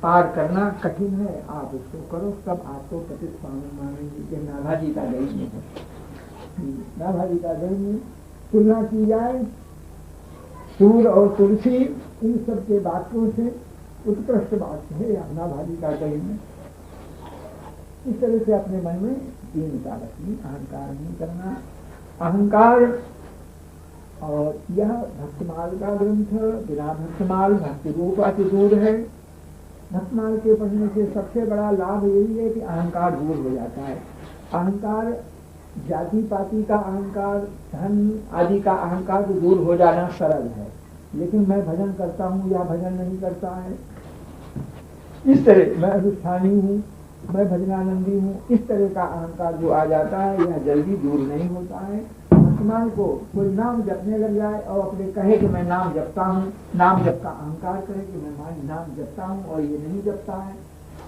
पार करना कठिन है। आप उसको करो तब आपको पतित पावन मानेंगे। नाभाजी का दैन्य है। नाभाजी का दैन्य तुलना की जाए सूर और तुलसी, इन सब के वाक्यों से उत्कृष्ट बात है नाभाजी का दैन्य। इस तरह से अपने मन में दीनता रखनी, अहंकार नहीं करना। अहंकार, और यह भक्तमाल का ग्रंथ बिना भक्तमाल भक्ति रूप अति दूर है। भक्तमाल के पढ़ने से सबसे बड़ा लाभ यही है कि अहंकार दूर हो जाता है। अहंकार, जाति पाति का अहंकार, धन आदि का अहंकार तो दूर हो जाना सरल है, लेकिन मैं भजन करता हूँ या भजन नहीं करता है, इस तरह मैं अनुष्ठानी हूँ, मैं भजनानंदी हूँ, इस तरह का अहंकार जो आ जाता है यह जल्दी दूर नहीं होता है। भक्तमाल को कोई नाम जपने लग जाए और अपने कहे कि मैं नाम जपता हूँ, नाम जप का अहंकार करे कि मैं नाम जपता हूँ और ये नहीं जपता है,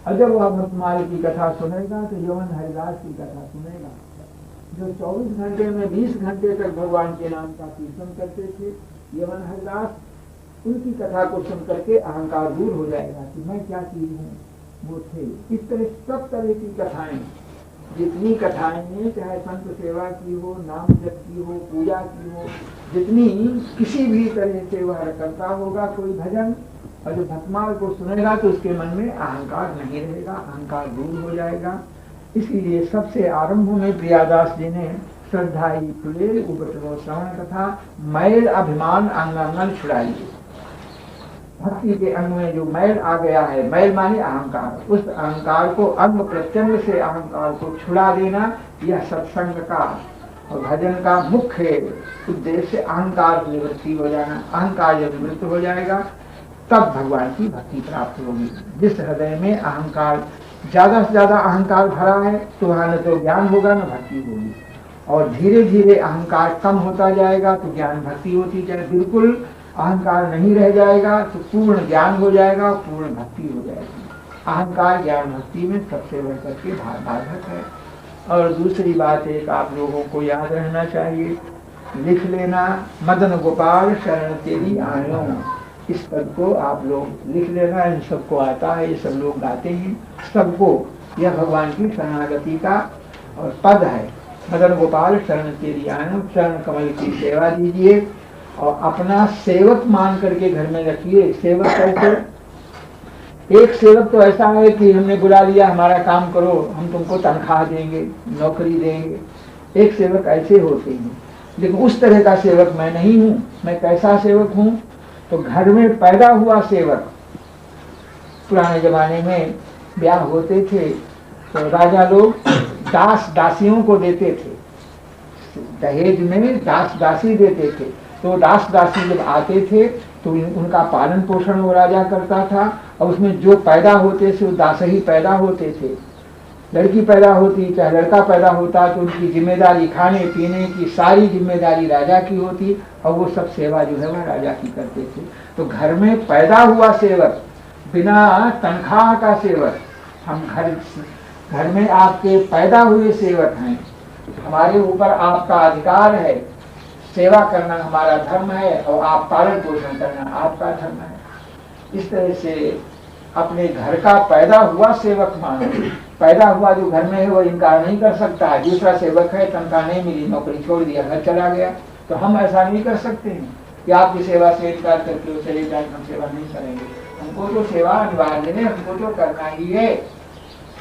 और जब वह भक्तमाल की कथा सुनेगा तो यवन हरिदास की कथा सुनेगा, जो 24 घंटे में 20 घंटे तक भगवान के नाम का कीर्तन करते थे। यवन हरिदास, उनकी कथा को सुन करके अहंकार दूर हो जाएगा कि मैं क्या चीज हूँ, वो थे। इस तरह सब तरह की कथाएं, जितनी कथाएं हैं, चाहे संत सेवा की हो, नाम जप की हो, पूजा की हो, जितनी किसी भी तरह से वह करता होगा कोई भजन, और जो भक्तमाल को सुनेगा तो उसके मन में अहंकार नहीं रहेगा, अहंकार दूर हो जाएगा। इसीलिए सबसे आरंभ में प्रियादास जी ने श्रद्धाई फुले उबटलो श्रवण कथा मैल अभिमान अंगन छुड़ाइए। भक्ति के अंग में जो मैल आ गया है, मैल माने अहंकार, उस अहंकार को अंग प्रत्यंग से अहंकार को छुड़ा देना, यह सत्संग का और भजन का मुख्य उद्देश्य। अहंकार निवृत्ति हो जाना, अहंकार जब निवृत्त हो जाएगा तब भगवान की भक्ति प्राप्त होगी। जिस हृदय में अहंकार ज्यादा से ज्यादा अहंकार भरा है तो वहां न तो ज्ञान होगा न भक्ति होगी, और धीरे धीरे अहंकार कम होता जाएगा तो ज्ञान भक्ति होती जाए। बिल्कुल अहंकार नहीं रह जाएगा तो पूर्ण ज्ञान हो जाएगा, पूर्ण भक्ति हो जाएगी। अहंकार ज्ञान भक्ति में सबसे बढ़ करके बाधक है। और दूसरी बात एक आप लोगों को याद रहना चाहिए, लिख लेना, मदन गोपाल शरण तेरी आयो। इस पद को आप लोग लिख लेना, इन सबको आता है, ये सब लोग गाते हैं सबको। यह भगवान की शरणागति का और पद है। मदन गोपाल शरण तेरी आयो, चरण कमल की सेवा दीजिए और अपना सेवक मान करके घर में रखिए। सेवक कैसे? एक सेवक तो ऐसा है कि हमने बुला लिया, हमारा काम करो, हम तुमको तनख्वाह देंगे, नौकरी देंगे। एक सेवक ऐसे होते हैं, लेकिन उस तरह का सेवक मैं नहीं हूँ। मैं कैसा सेवक हूँ? तो घर में पैदा हुआ सेवक। पुराने जमाने में ब्याह होते थे तो राजा लोग दास दासियों को देते थे, दहेज में दास दासी देते थे। तो दास दासी जब आते थे तो उनका पालन पोषण वो राजा करता था, और उसमें जो पैदा होते थे वो दास ही पैदा होते थे। लड़की पैदा होती चाहे लड़का पैदा होता तो उनकी जिम्मेदारी खाने पीने की सारी जिम्मेदारी राजा की होती, और वो सब सेवा जो है वह राजा की करते थे। तो घर में पैदा हुआ सेवक, बिना तनख्वाह का सेवक, हम घर में आपके पैदा हुए सेवक हैं। हमारे ऊपर आपका अधिकार है, सेवा करना हमारा धर्म है, और आप पालन पोषण करना आपका धर्म है। इस तरह से अपने घर का पैदा हुआ सेवक मानो। पैदा हुआ जो घर में है वो इनकार नहीं कर सकता है। दूसरा सेवक है, तनख्वाह नहीं मिली, नौकरी छोड़ दिया, घर चला गया, तो हम ऐसा नहीं कर सकते हैं कि आपकी सेवा से इनकार करके चले जाए, हम सेवा नहीं करेंगे। हमको तो सेवा अनिवार्य है, हमको तो करना ही है।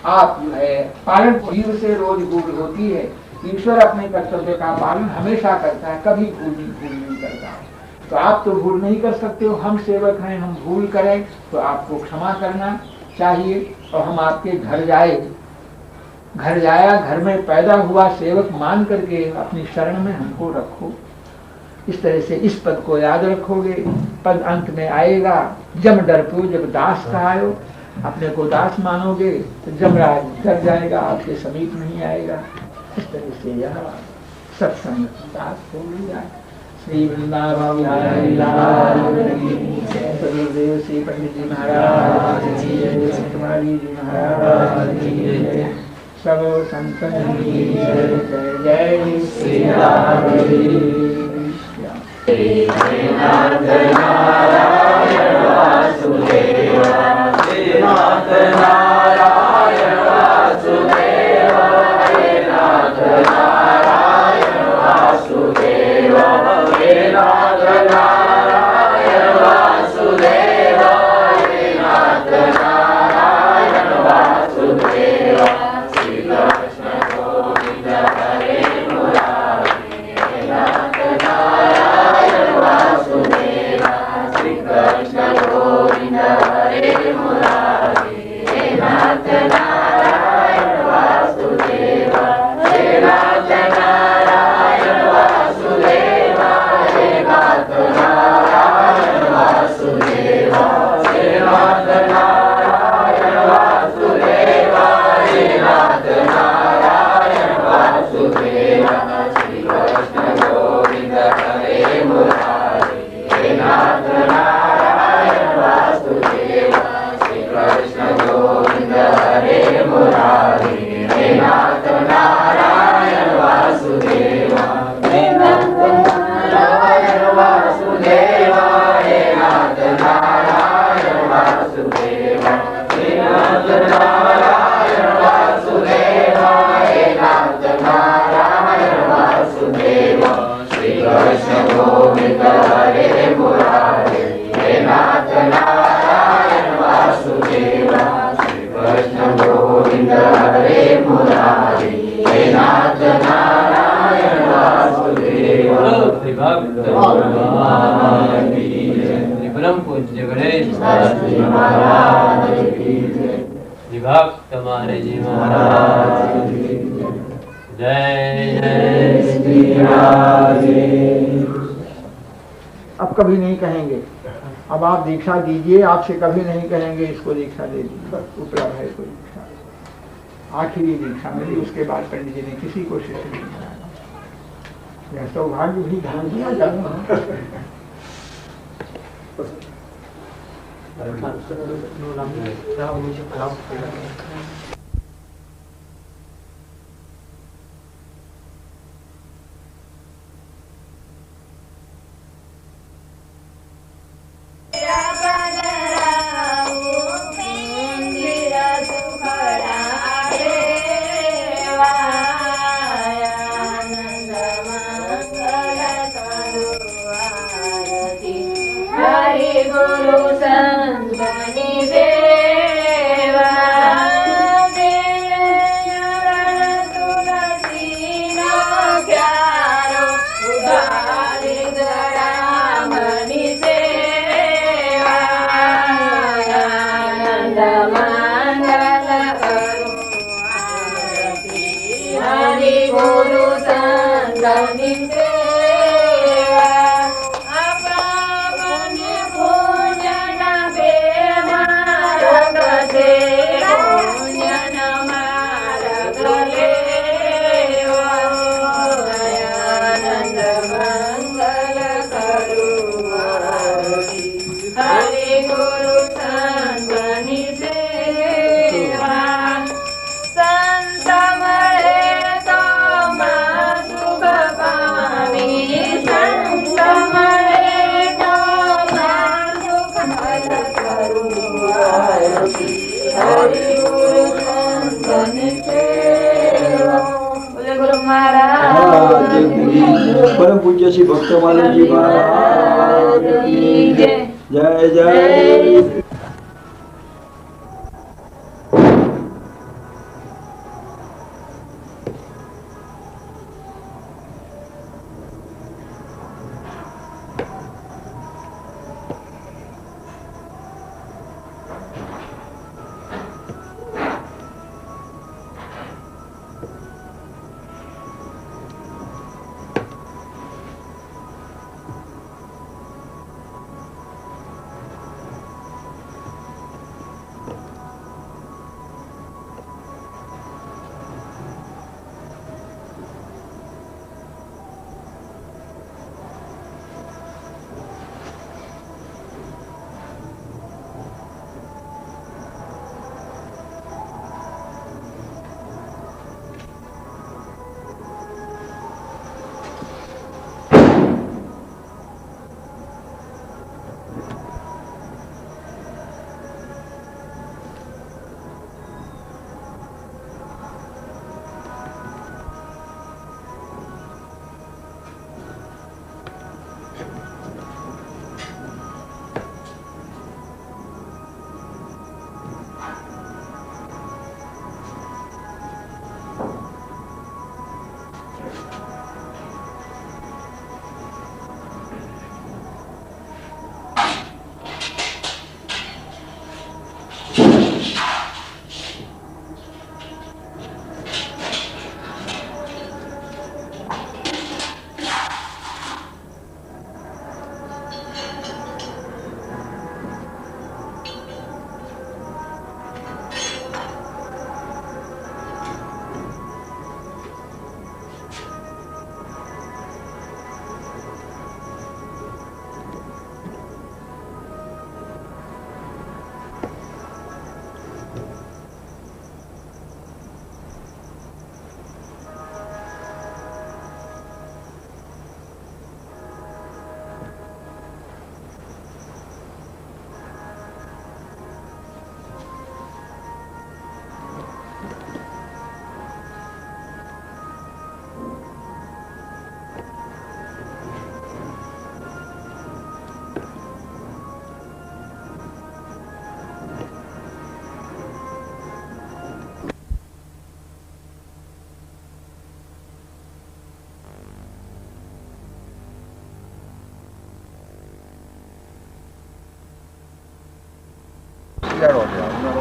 आप जो है पालन जीव से रोज भूल होती है। ईश्वर अपने कर्तव्य का पालन हमेशा करता है, कभी भूल नहीं करता। तो आप तो भूल नहीं कर सकते हो, हम सेवक हैं, हम भूल करें तो आपको क्षमा करना चाहिए। और हम आपके घर जाए, घर जाया, घर में पैदा हुआ सेवक मान करके अपनी शरण में हमको रखो। इस तरह से इस पद को याद रखोगे, पद अंत में आएगा, जम डरपो जब दास कहायो। अपने को दास मानोगे तो जमराज डर जाएगा, आपके समीप नहीं आएगा। इस तरह से यह सत्संग हो गया। श्री वृंदावन बिहारी लाल की जय, सदगुरुदेव श्री पंडित जी महाराज की जय, कुमारी जी महाराज की जय, सब संतन की जय। जय जय श्री राम। श्रीनाथ नारायण वासुदेव, श्रीनाथ नारायण वासुदेव, श्रीनाथ नारायण वासुदेव, श्रीनाथ नारायण वासुदेव, श्रीनाथ नारायण वासुदेव। श्री कृष्ण गोविंद हरे मुरारी, श्रीनाथ नारायण वासुदेव, श्री कृष्ण गोविंद हरे मुरारी, श्रीनाथ नारायण वासुदेव, श्रीनाथ नारायण वासुदेव, श्रीनाथ नारायण वासुदेव, श्रीनाथ नारायण वासुदेव, श्रीनाथ नारायण वासुदेव। श्री कृष्ण गोविंद हरे मुरारी, श्रीनाथ नारायण वासुदेव, श्री कृष्ण गोविंद हरे मुरारी, श्रीनाथ नारायण वासुदेव, श्रीनाथ नारायण वासुदेव, श्रीनाथ नारायण वासुदेव, श्रीनाथ नारायण वासुदेव, श्रीनाथ नारायण वासुदेव। श्री कृष्ण गोविंद हरे मुरारी, श्रीनाथ नारायण वासुदेव, श्री कृष्ण गोविंद हरे मुरारी, श्रीनाथ नारायण वासुदेव। परम पूज्य गणेश शास्त्री महाराज की जय, विभक्त हमारे जी महाराज की जय। जय श्री राधे। अब कभी नहीं कहेंगे, अब आप दीक्षा दीजिए, आपसे कभी नहीं कहेंगे इसको दीक्षा दे दी, बस उपलब्ध है कोई दीक्षा। आखिरी दीक्षा मिली, उसके बाद पंडित जी ने किसी को शिष्य नहीं बनाया। यह सौभाग्य भी ध्यान दिया जाना। आनंद मंगल करुआ गुरु संतनि सेवा तुलसी नो प्यारो उदारी दयामणि सेवा आनंद मंगल करो आरती हरि गुरु संतनि सेवा अपन पूजन बेमारग से पूजन मारग लेवा आनंद मंगल करो आरती हरि गुरु संतनि सेवा संत मरे तो मां सुख पामी संत मरे तो मां सुख फल करू आरती हरि गुरु संतनि सेवा बोले गुरु महाराज की परम पूज्य श्री भक्तमाला जी महाराज की जय जय जय।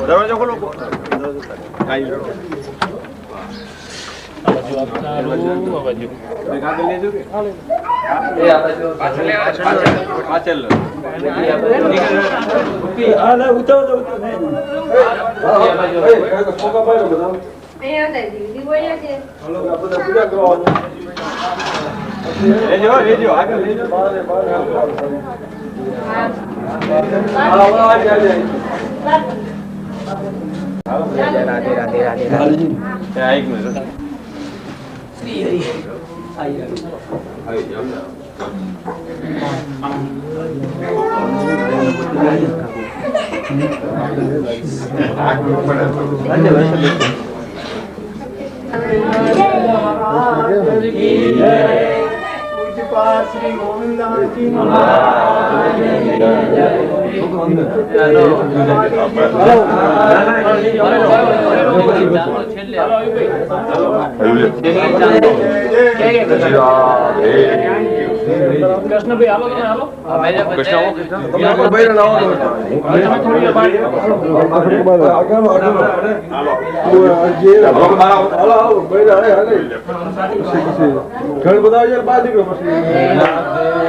દરવાજો ખોલો. કાગળ લેજો કે પાછળ ઉતારો લેજો આગળ લેજો એક મિનિટ श्री गोविंद कृष्ण भाई हालो તમે હાલો कृष्ण भाई लाओ થોડી વાર ઘર બધા યાર બાદ નીકળો પછી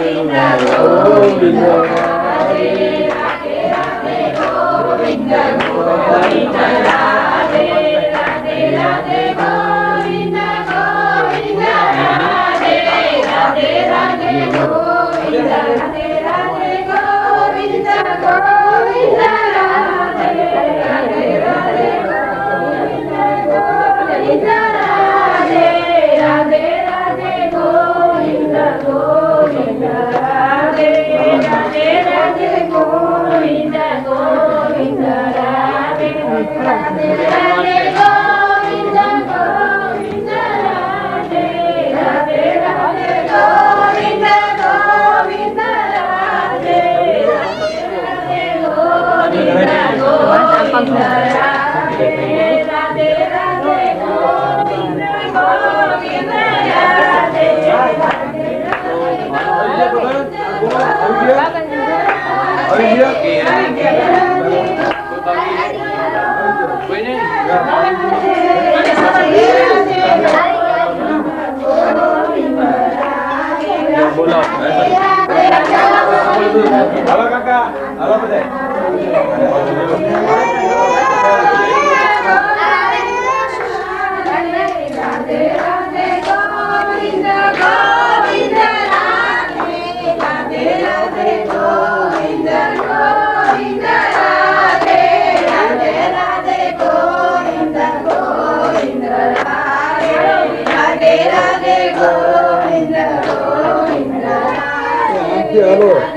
Halo kakak, halo Bede. halo.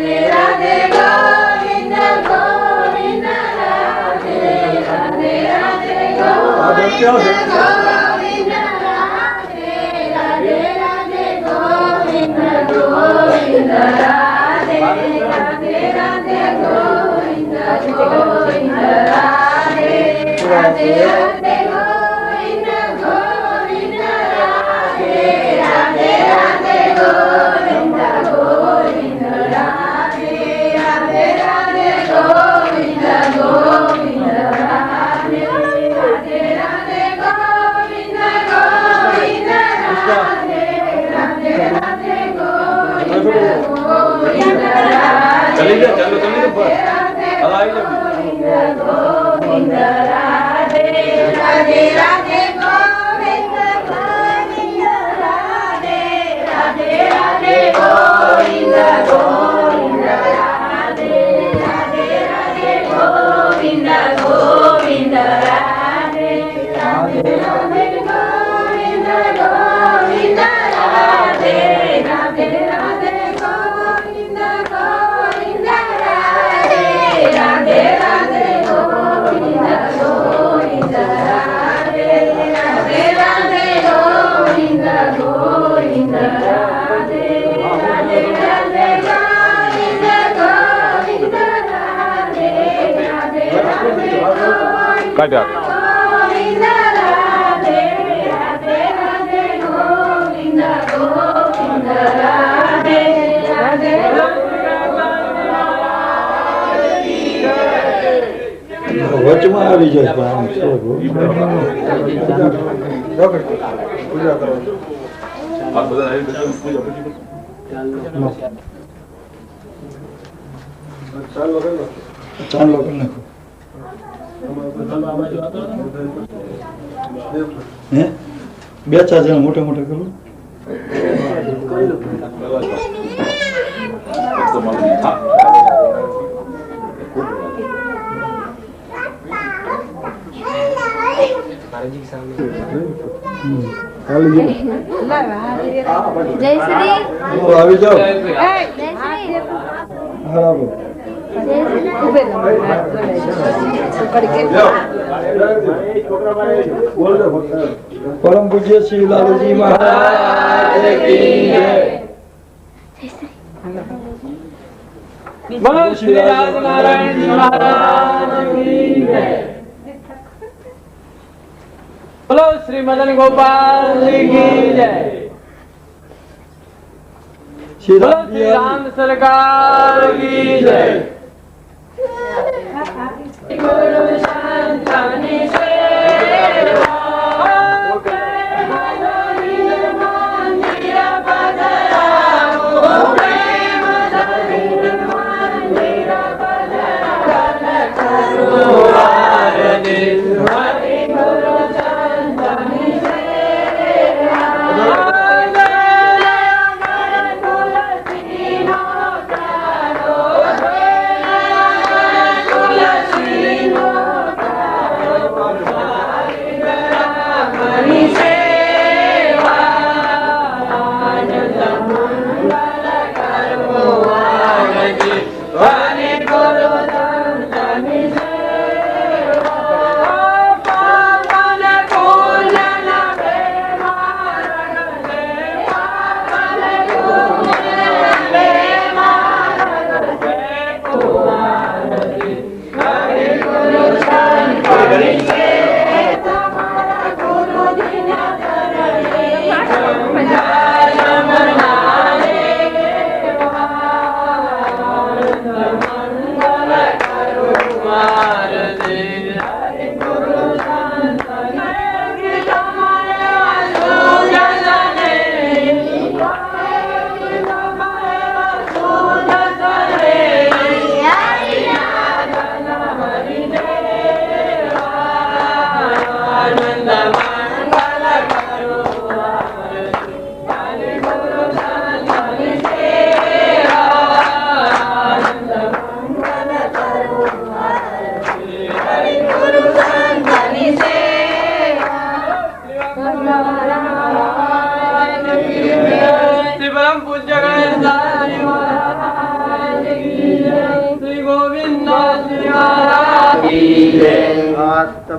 काटा વચમાં આવી જાય પણ આમ છે पूजा करो आप बता पूजा ચાલો કરી નાખો હે બે ચાર જણા મોટા મોટા કરું જય શ્રી આવી જાઓ જય શ્રી બરાબર परम पूज्य श्री लालजी महाराज की जय। बोलो श्री राज नारायण जी महाराज की जय। बोलो श्री मदन गोपाल जी की जय। बोलो श्री राम सरकार की जय। गुरु संतनि सेवा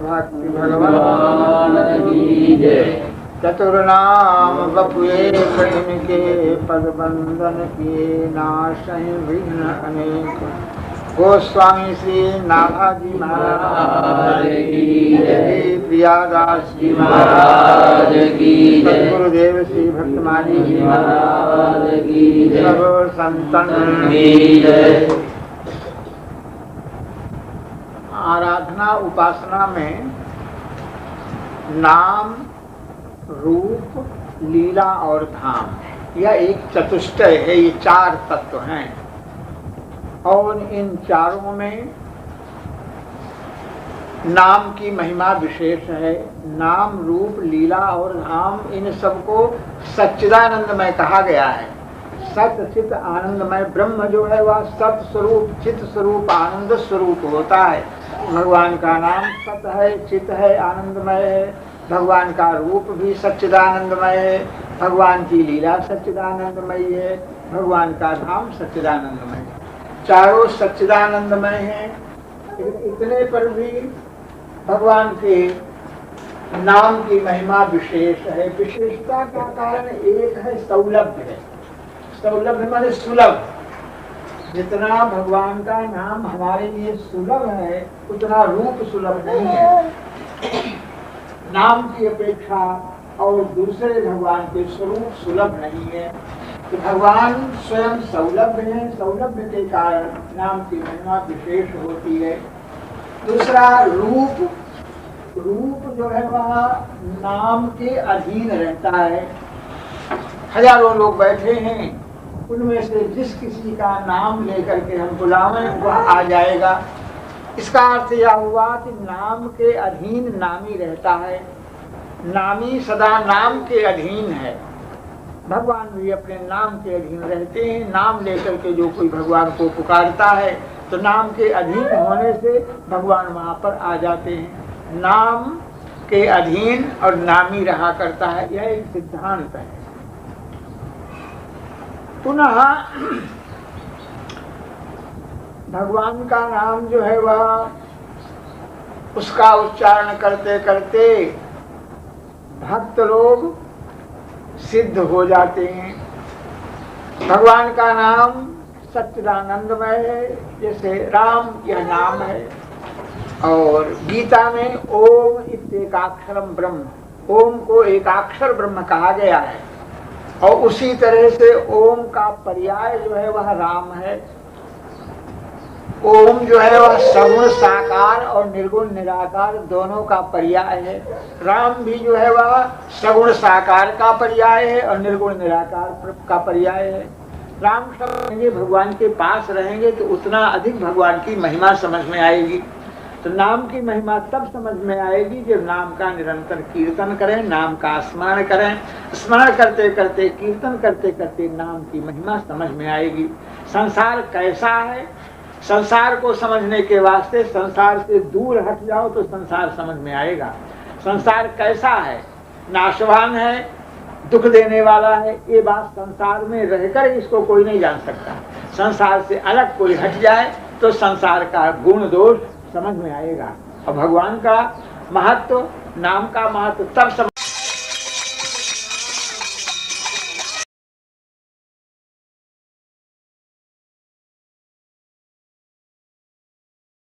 भक्ति भगवान की जय। चतुर्नाम बपुए कठिन के पद बंधन के नाशय विघ्न अनेक। गोस्वामी श्री नाभाजी महाराज की जय। प्रियादास जी महाराज की जय। गुरुदेव श्री भक्तमाली जी महाराज की जय। सब संतन की जय। आराधना उपासना में नाम, रूप, लीला और धाम, यह एक चतुष्टय है। ये चार तत्व हैं और इन चारों में नाम की महिमा विशेष है। नाम, रूप, लीला और धाम, इन सबको सच्चिदानंदमय कहा गया है। सत चित आनंदमय ब्रह्म जो है वह सत स्वरूप, चित स्वरूप, आनंद स्वरूप होता है। भगवान का नाम सत है, चित है, आनंदमय है। भगवान का रूप भी सच्चिदानंदमय है। भगवान की लीला सच्चिदानंदमयी है। भगवान का धाम सच्चिदानंदमय है। चारों सच्चिदानंदमय हैं। इतने पर भी भगवान के नाम की महिमा विशेष है। विशेषता का कारण एक है सौलभ्य है। सौलभ्य माने सुलभ। जितना भगवान का नाम हमारे लिए सुलभ है उतना रूप सुलभ नहीं है। नाम की अपेक्षा और दूसरे भगवान के स्वरूप सुलभ नहीं है। तो भगवान स्वयं सौलभ्य है। सौलभ्य के कारण नाम की महिमा विशेष होती है। दूसरा रूप। रूप जो है वह नाम के अधीन रहता है। हजारों लोग बैठे हैं, उनमें से जिस किसी का नाम लेकर के हम बुलावें वह आ जाएगा। इसका अर्थ यह हुआ कि नाम के अधीन नामी रहता है। नामी सदा नाम के अधीन है। भगवान भी अपने नाम के अधीन रहते हैं। नाम लेकर के जो कोई भगवान को पुकारता है तो नाम के अधीन होने से भगवान वहाँ पर आ जाते हैं। नाम के अधीन और नामी रहा करता है, यह एक सिद्धांत है। पुनः भगवान का नाम जो है वह उसका उच्चारण करते करते भक्त लोग सिद्ध हो जाते हैं। भगवान का नाम सच्चिदानंदमय है, जैसे राम यह नाम है। और गीता में ओम इत्येकाक्षरम ब्रह्म, ओम को एकाक्षर ब्रह्म कहा गया है। और उसी तरह से ओम का पर्याय जो है वह राम है। ओम जो है वह सगुण साकार और निर्गुण निराकार दोनों का पर्याय है। राम भी जो है वह सगुण साकार का पर्याय है और निर्गुण निराकार का पर्याय है। राम शब्द भगवान के पास रहेंगे तो उतना अधिक भगवान की महिमा समझ में आएगी। तो नाम की महिमा तब समझ में आएगी जब नाम का निरंतर कीर्तन करें, नाम का स्मरण करें। स्मरण करते करते, कीर्तन करते करते नाम की महिमा समझ में आएगी। संसार कैसा है, संसार को समझने के वास्ते संसार से दूर हट जाओ तो संसार समझ में आएगा। संसार कैसा है, नाशवान है, दुख देने वाला है, ये बात संसार में रहकर इसको कोई नहीं जान सकता। संसार से अलग कोई हट जाए तो संसार का गुण दोष समझ में आएगा। और भगवान का महत्व, नाम का महत्व तब समझ